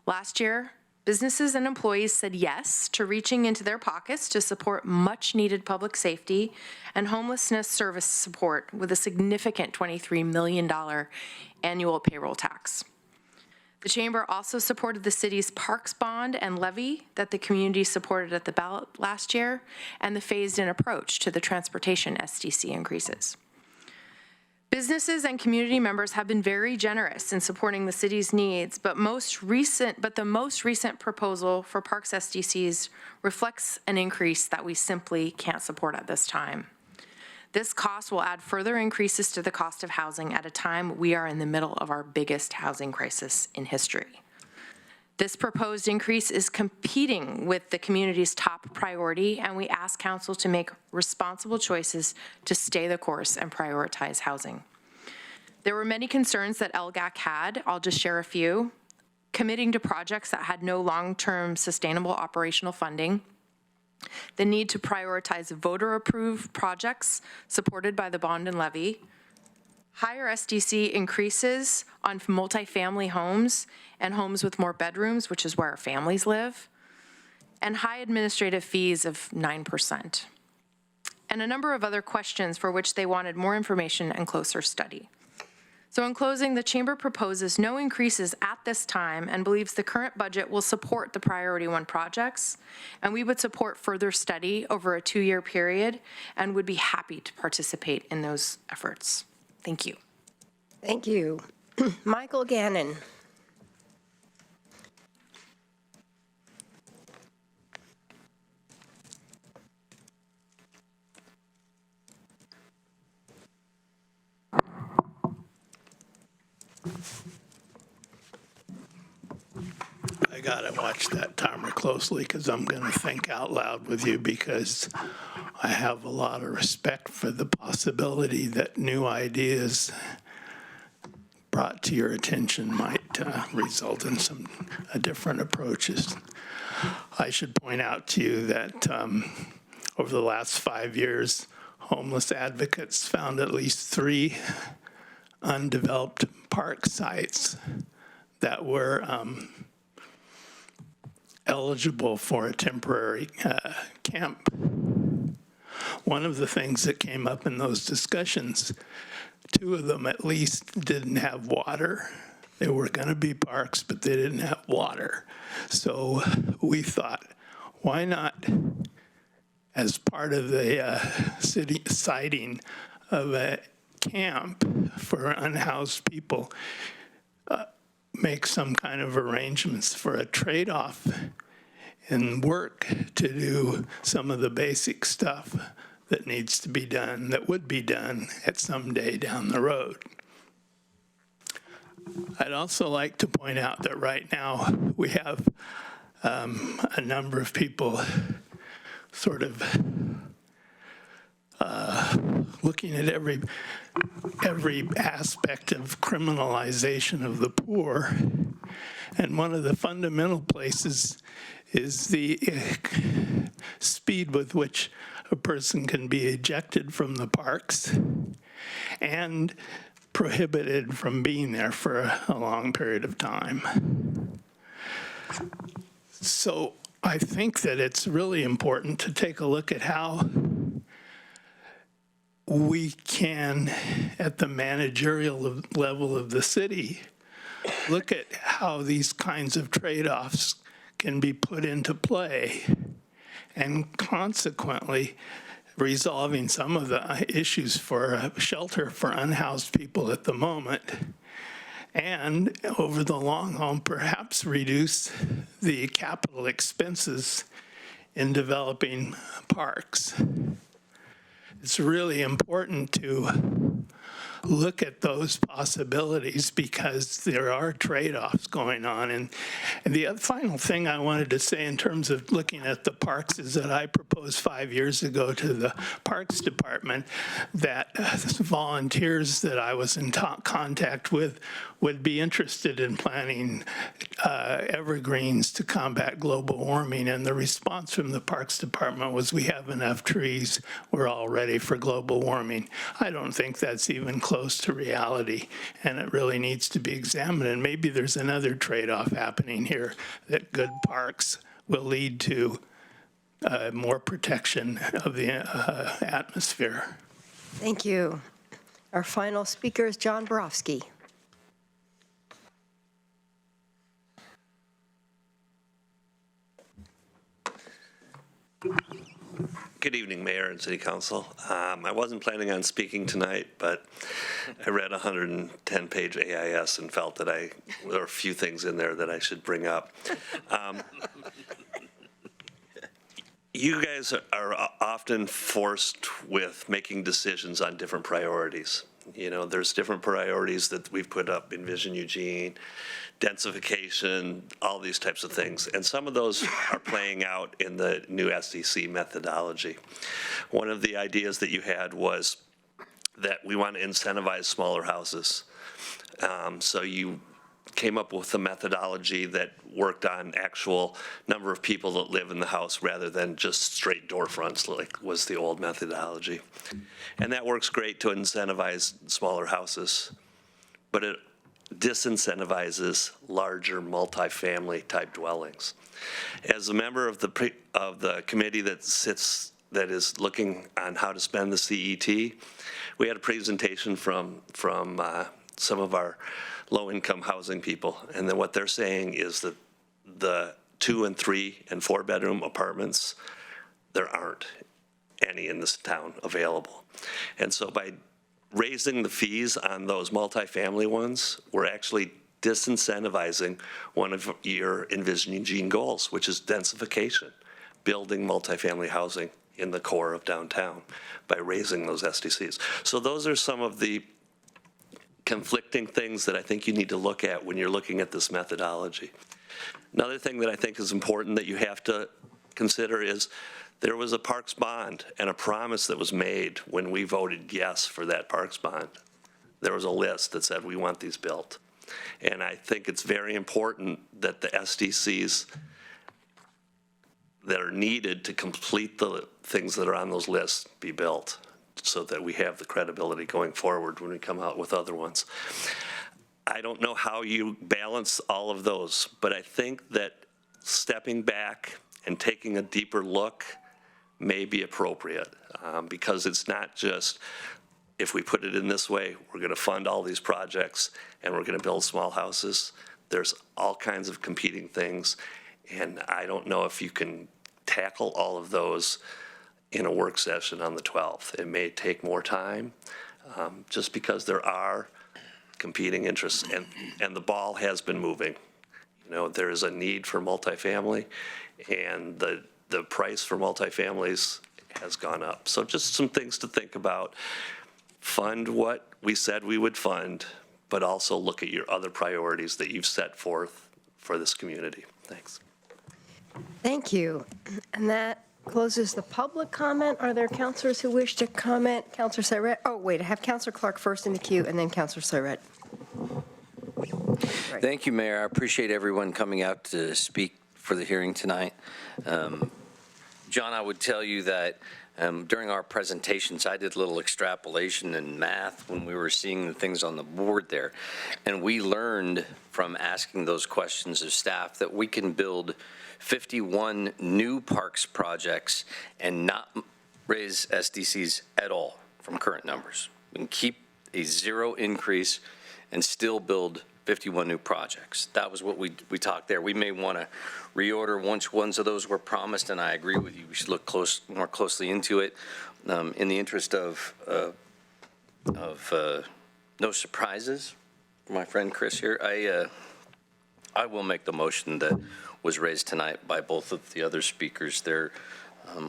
Last year, businesses and employees said yes to reaching into their pockets to support much-needed public safety and homelessness service support with a significant $23 million annual payroll tax. The Chamber also supported the city's parks bond and levy that the community supported at the ballot last year, and the phased-in approach to the transportation SDC increases. Businesses and community members have been very generous in supporting the city's needs, but the most recent proposal for Parks SDCs reflects an increase that we simply can't support at this time. This cost will add further increases to the cost of housing at a time we are in the middle of our biggest housing crisis in history. This proposed increase is competing with the community's top priority, and we ask council to make responsible choices to stay the course and prioritize housing. There were many concerns that LGAC had. I'll just share a few. Committing to projects that had no long-term sustainable operational funding, the need to prioritize voter-approved projects supported by the bond and levy, higher SDC increases on multifamily homes and homes with more bedrooms, which is where our families live, and high administrative fees of 9%, and a number of other questions for which they wanted more information and closer study. So in closing, the Chamber proposes no increases at this time and believes the current budget will support the Priority 1 projects, and we would support further study over a 2-year period and would be happy to participate in those efforts. Thank you. Thank you. Michael Gannon. I gotta watch that timer closely because I'm gonna think out loud with you, because I have a lot of respect for the possibility that new ideas brought to your attention might result in some different approaches. I should point out to you that over the last 5 years, homeless advocates found at least 3 undeveloped park sites that were eligible for a temporary camp. One of the things that came up in those discussions, 2 of them at least didn't have water. They were going to be parks, but they didn't have water. So we thought, why not, as part of the city siting of a camp for unhoused people, make some kind of arrangements for a trade-off and work to do some of the basic stuff that needs to be done, that would be done at some day down the road. I'd also like to point out that right now we have a number of people sort of looking at every aspect of criminalization of the poor. And one of the fundamental places is the speed with which a person can be ejected from the parks and prohibited from being there for a long period of time. So I think that it's really important to take a look at how we can, at the managerial level of the city, look at how these kinds of trade-offs can be put into play, and consequently resolving some of the issues for shelter for unhoused people at the moment, and over the long haul, perhaps reduce the capital expenses in developing parks. It's really important to look at those possibilities because there are trade-offs going on. And the other final thing I wanted to say in terms of looking at the parks is that I proposed 5 years ago to the Parks Department that volunteers that I was in contact with would be interested in planting evergreens to combat global warming. And the response from the Parks Department was, we have enough trees, we're all ready for global warming. I don't think that's even close to reality, and it really needs to be examined. And maybe there's another trade-off happening here, that good parks will lead to more protection of the atmosphere. Thank you. Our final speaker is John Borofsky. Good evening, Mayor and City Council. I wasn't planning on speaking tonight, but I read a 110-page AIS and felt that there were a few things in there that I should bring up. You guys are often forced with making decisions on different priorities. You know, there's different priorities that we've put up, Envision Eugene, densification, all these types of things. And some of those are playing out in the new SDC methodology. One of the ideas that you had was that we want to incentivize smaller houses. So you came up with a methodology that worked on actual number of people that live in the house rather than just straight door fronts like was the old methodology. And that works great to incentivize smaller houses, but it disincentivizes larger multifamily type dwellings. As a member of the committee that is looking on how to spend the CET, we had a presentation from some of our low-income housing people, and then what they're saying is that the 2 and 3 and 4 bedroom apartments, there aren't any in this town available. And so by raising the fees on those multifamily ones, we're actually disincentivizing one of your Envision Eugene goals, which is densification, building multifamily housing in the core of downtown by raising those SDCs. So those are some of the conflicting things that I think you need to look at when you're looking at this methodology. Another thing that I think is important that you have to consider is there was a parks bond and a promise that was made when we voted yes for that parks bond. There was a list that said we want these built. And I think it's very important that the SDCs that are needed to complete the things that are on those lists be built, so that we have the credibility going forward when we come out with other ones. I don't know how you balance all of those, but I think that stepping back and taking a deeper look may be appropriate, because it's not just, if we put it in this way, we're going to fund all these projects and we're going to build small houses. There's all kinds of competing things, and I don't know if you can tackle all of those in a work session on the 12th. It may take more time, just because there are competing interests, and the ball has been moving. You know, there is a need for multifamily, and the price for multifamilies has gone up. So just some things to think about. Fund what we said we would fund, but also look at your other priorities that you've set forth for this community. Thanks. Thank you. And that closes the public comment. Are there counselors who wish to comment? Counselor Surratt. Oh, wait, I have Counselor Clark first in the queue, and then Counselor Surratt. Right. Thank you, Mayor. I appreciate everyone coming out to speak for the hearing tonight. John, I would tell you that during our presentations, I did a little extrapolation in math when we were seeing the things on the board there. And we learned from asking those questions of staff that we can build 51 new parks projects and not raise SDCs at all from current numbers. We can keep a zero increase and still build 51 new projects. That was what we talked there. We may want to reorder which ones of those were promised, and I agree with you. We should look more closely into it. In the interest of no surprises for my friend Chris here, I will make the motion that was raised tonight by both of the other speakers there.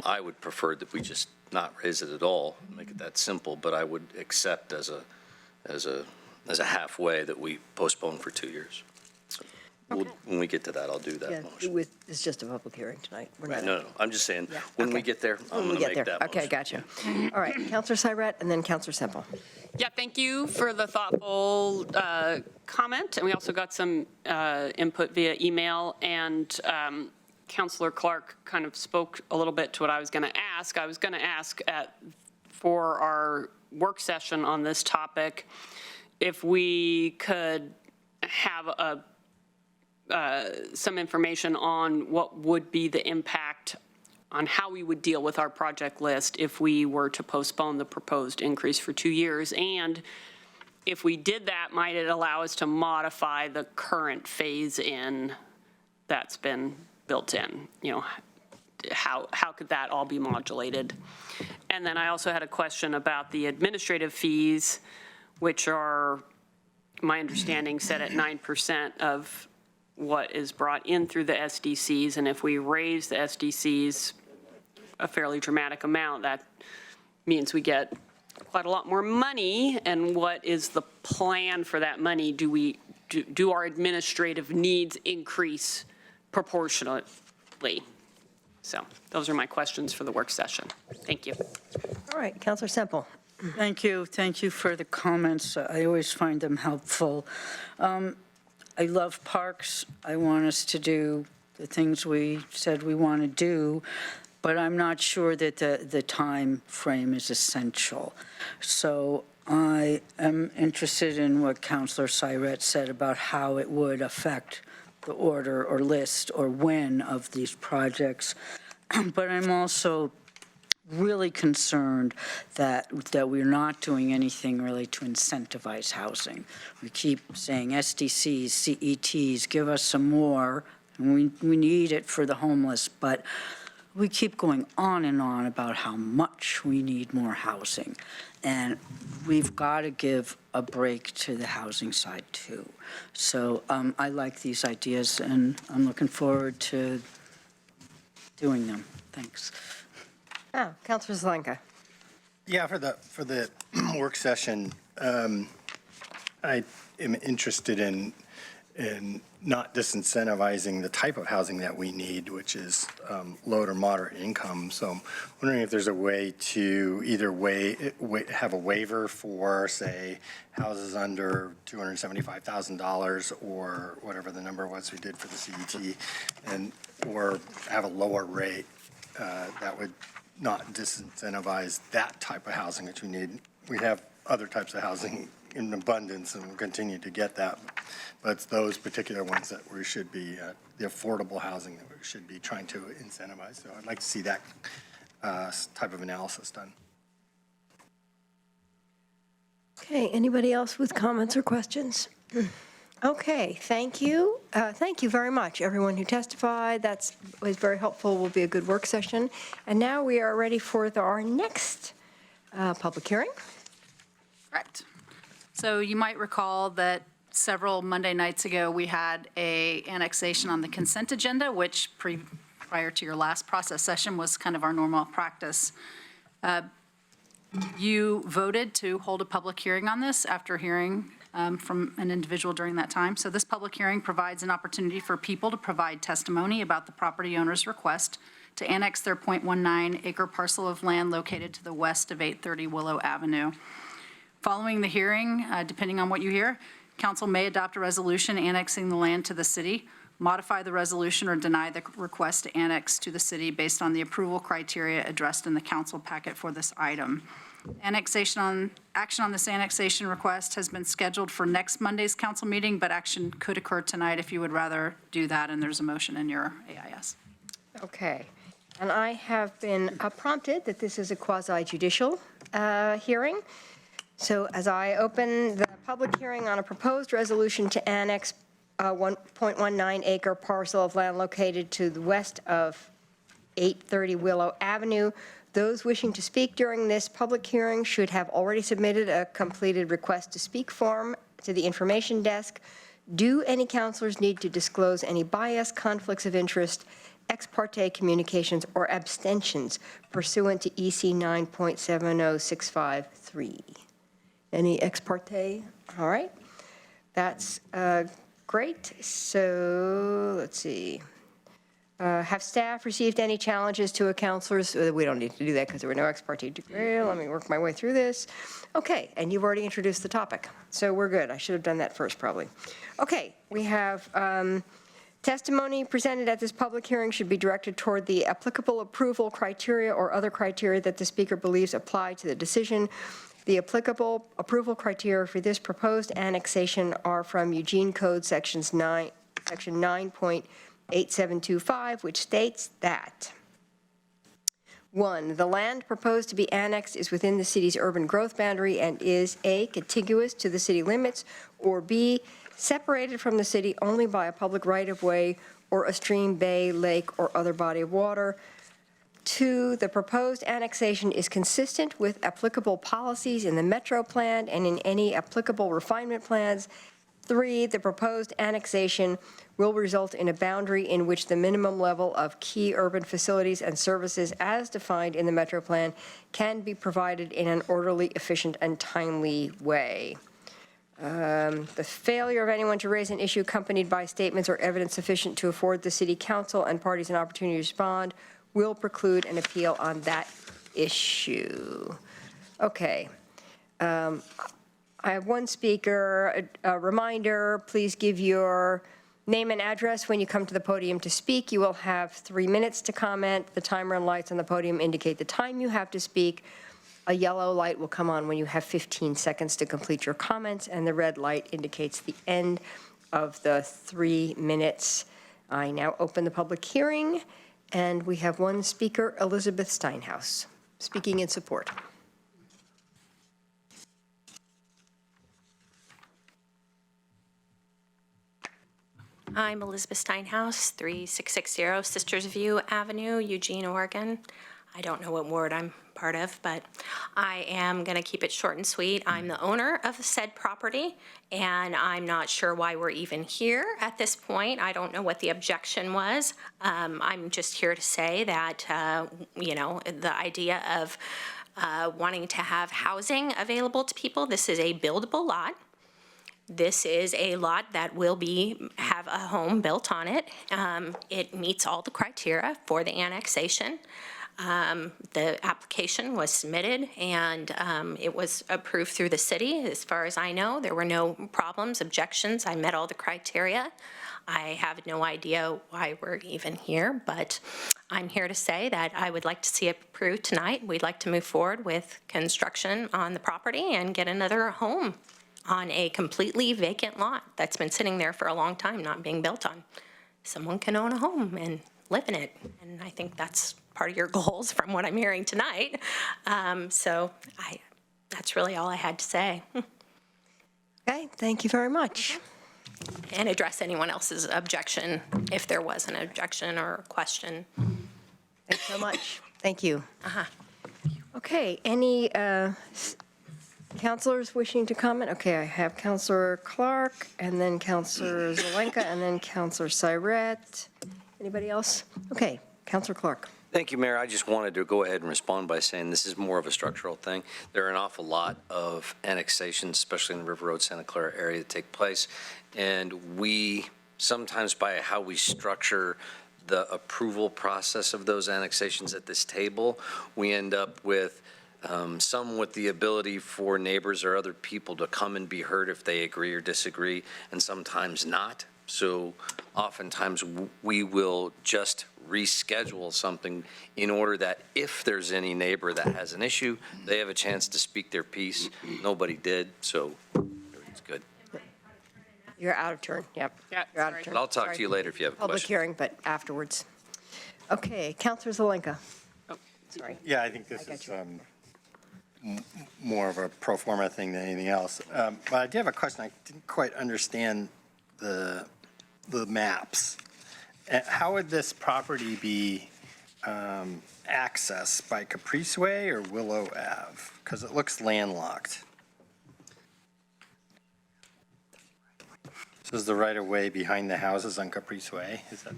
I would prefer that we just not raise it at all, make it that simple, but I would accept as a halfway that we postpone for 2 years. So when we get to that, I'll do that motion. It's just a public hearing tonight. We're Right, not- no, I'm just saying, when we okay. get there, I'm When we going to get make there. that motion. Okay, gotcha. All right, Counselor Syret and then Counselor Semple. Yeah, thank you for the thoughtful comment. And we also got some input via email. And Counselor Clark kind of spoke a little bit to what I was going to ask. I was going to ask for our work session on this topic, if we could have some information on what would be the impact on how we would deal with our project list if we were to postpone the proposed increase for 2 years. And if we did that, might it allow us to modify the current phase-in that's been built in? You know, how could that all be modulated? And then I also had a question about the administrative fees, which are, my understanding, set at 9% of what is brought in through the SDCs. And if we raise the SDCs a fairly dramatic amount, that means we get quite a lot more money. And what is the plan for that money? Do our administrative needs increase proportionately? So those are my questions for the work session. Thank you. All right, Counselor Semple. Thank you. Thank you for the comments. I always find them helpful. I love parks. I want us to do the things we said we want to do, but I'm not sure that the time frame is essential. So I am interested in what Councilor Syret said about how it would affect the order or list or when of these projects. But I'm also really concerned that we're not doing anything really to incentivize housing. We keep saying SDCs, CETs, give us some more, and we need it for the homeless, but we keep going on and on about how much we need more housing. And we've got to give a break to the housing side too. So I like these ideas, and I'm looking forward to doing them. Thanks. Counselor Zelenka. Yeah, for the work session, I am interested in not disincentivizing the type of housing that we need, which is low to moderate income. So I'm wondering if there's a way to either have a waiver for, say, houses under $275,000 or whatever the number was we did for the CET, or have a lower rate that would not disincentivize that type of housing that we need. We have other types of housing in abundance, and we'll continue to get that. But it's those particular ones that we should be, the affordable housing that we should be trying to incentivize. So I'd like to see that type of analysis done. Okay, anybody else with comments or questions? Okay, thank you. Thank you very much, everyone who testified. That was very helpful, will be a good work session. And now we are ready for our next public hearing. Correct. So you might recall that several Monday nights ago, we had a annexation on the consent agenda, which prior to your last process session was kind of our normal practice. You voted to hold a public hearing on this after hearing from an individual during that time. So this public hearing provides an opportunity for people to provide testimony about the property owner's request to annex their .19 acre parcel of land located to the west of 830 Willow Avenue. Following the hearing, depending on what you hear, council may adopt a resolution annexing the land to the city, modify the resolution, or deny the request to annex to the city based on the approval criteria addressed in the council packet for this item. Action on this annexation request has been scheduled for next Monday's council meeting, but action could occur tonight if you would rather do that, and there's a motion in your AIS. Okay, and I have been prompted that this is a quasi-judicial hearing. So as I open the public hearing on a proposed resolution to annex a 1.19 acre parcel of land located to the west of 830 Willow Avenue. Those wishing to speak during this public hearing should have already submitted a completed request to speak form to the information desk. Do any counselors need to disclose any bias, conflicts of interest, ex parte communications, or abstentions pursuant to EC 9.70653? Any ex parte? All right. That's great. So let's see. Have staff received any challenges to a counselor's? We don't need to do that because there were no ex parte degree. Let me work my way through this. Okay, and you've already introduced the topic, so we're good. I should have done that first, probably. Okay, we have testimony presented at this public hearing should be directed toward the applicable approval criteria or other criteria that the speaker believes apply to the decision. The applicable approval criteria for this proposed annexation are from Eugene Code Section 9.8725, which states that 1, the land proposed to be annexed is within the city's urban growth boundary and is A, contiguous to the city limits, or B, separated from the city only by a public right-of-way or a stream, bay, lake, or other body of water. 2, the proposed annexation is consistent with applicable policies in the Metro Plan and in any applicable refinement plans. 3, the proposed annexation will result in a boundary in which the minimum level of key urban facilities and services as defined in the Metro Plan can be provided in an orderly, efficient, and timely way. The failure of anyone to raise an issue accompanied by statements or evidence sufficient to afford the city council and parties an opportunity to respond will preclude an appeal on that issue. Okay. I have one speaker. A reminder, please give your name and address when you come to the podium to speak. You will have 3 minutes to comment. The timer and lights on the podium indicate the time you have to speak. A yellow light will come on when you have 15 seconds to complete your comments, and the red light indicates the end of the 3 minutes. I now open the public hearing, and we have one speaker, Elizabeth Steinhaus, speaking in support. I'm Elizabeth Steinhaus, 3660 Sisters View Avenue, Eugene, Oregon. I don't know what ward I'm part of, but I am going to keep it short and sweet. I'm the owner of the said property, and I'm not sure why we're even here at this point. I don't know what the objection was. I'm just here to say that, the idea of wanting to have housing available to people, this is a buildable lot. This is a lot that will have a home built on it. It meets all the criteria for the annexation. The application was submitted and it was approved through the city. As far as I know, there were no problems, objections. I met all the criteria. I have no idea why we're even here, but I'm here to say that I would like to see it approved tonight. We'd like to move forward with construction on the property and get another home on a completely vacant lot that's been sitting there for a long time, not being built on. Someone can own a home and live in it, and I think that's part of your goals from what I'm hearing tonight. That's really all I had to say. Okay, thank you very much. And address anyone else's objection, if there was an objection or a question. Thanks so much. Thank you. Okay, any counselors wishing to comment? Okay, I have Councilor Clark, and then Councilor Zelenka, and then Councilor Syret. Anybody else? Okay, Councilor Clark. Thank you, Mayor. I just wanted to go ahead and respond by saying this is more of a structural thing. There are an awful lot of annexations, especially in the River Road, Santa Clara area, that take place. And we, sometimes by how we structure the approval process of those annexations at this table, we end up with some with the ability for neighbors or other people to come and be heard if they agree or disagree, and sometimes not. So oftentimes we will just reschedule something in order that if there's any neighbor that has an issue, they have a chance to speak their piece. Nobody did, so everything's good. You're out of turn, yep. Yeah, You're out of turn. I'll talk to you later if you have a Public question. hearing, but afterwards. Okay, Councilor Zelenka. Oh, Sorry. Yeah, I think this I got is, you. more of a pro forma thing than anything else. But I did have a question. I didn't quite understand the maps. How would this property be accessed, by Caprice Way or Willow Ave? Because it looks landlocked. So is the right-of-way behind the houses on Caprice Way? Is that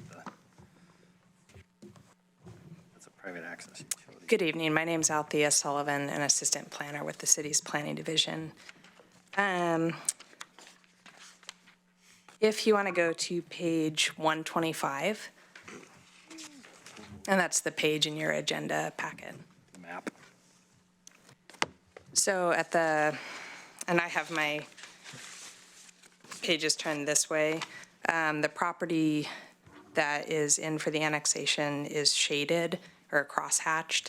that's a private access utility? Good evening. My name is Althea Sullivan, an assistant planner with the city's planning division. If you want to go to page 125, and that's the page in your agenda packet. Map. So and I have my pages turned this way. The property that is in for the annexation is shaded or crosshatched.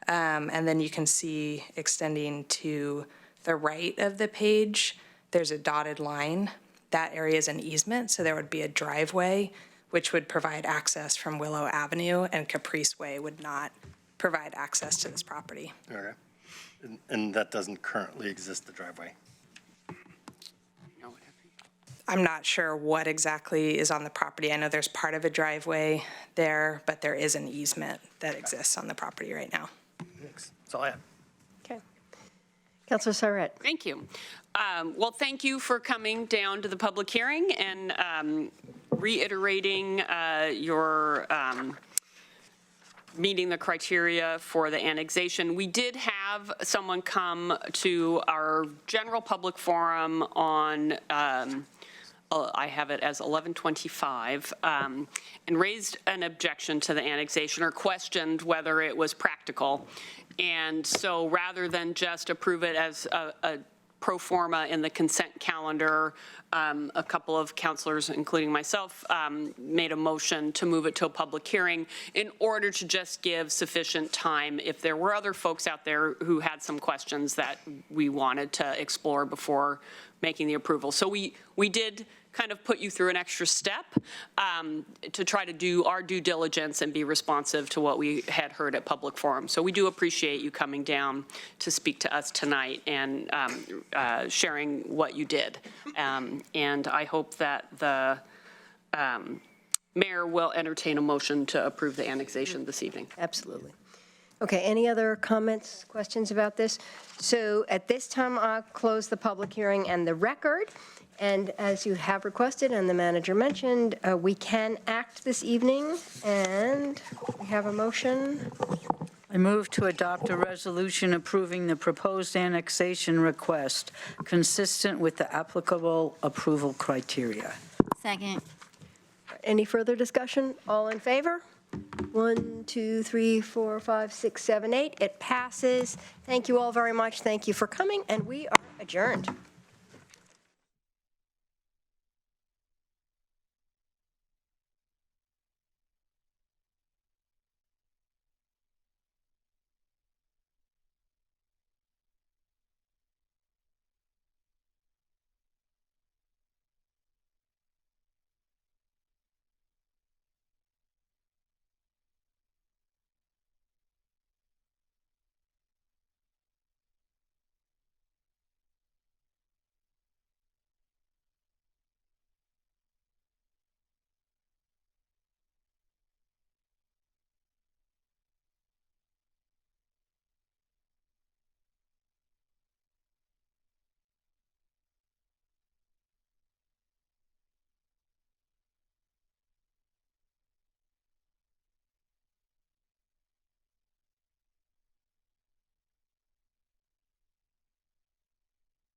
And then you can see extending to the right of the page, there's a dotted line. That area is an easement, so there would be a driveway, which would provide access from Willow Avenue, and Caprice Way would not provide access to this property. Okay. And that doesn't currently exist, the driveway? I'm not sure what exactly is on the property. I know there's part of a driveway there, but there is an easement that exists on the property right now. Thanks. That's all I have. Okay. Councilor Saret. Thank you. Well, thank you for coming down to the public hearing and reiterating your meeting the criteria for the annexation. We did have someone come to our general public forum on, I have it as 11/25, and raised an objection to the annexation or questioned whether it was practical. And so rather than just approve it as a pro forma in the consent calendar, a couple of councilors, including myself, made a motion to move it to a public hearing in order to just give sufficient time if there were other folks out there who had some questions that we wanted to explore before making the approval. So we did kind of put you through an extra step to try to do our due diligence and be responsive to what we had heard at public forum. So we do appreciate you coming down to speak to us tonight and sharing what you did. And I hope that the mayor will entertain a motion to approve the annexation this evening. Absolutely. Okay, any other comments, questions about this? So at this time, I'll close the public hearing and the record. And as you have requested and the manager mentioned, we can act this evening, and we have a motion. I move to adopt a resolution approving the proposed annexation request consistent with the applicable approval criteria. Second. Any further discussion? All in favor? 1, 2, 3, 4, 5, 6, 7, 8. It passes. Thank you all very much. Thank you for coming, and we are adjourned.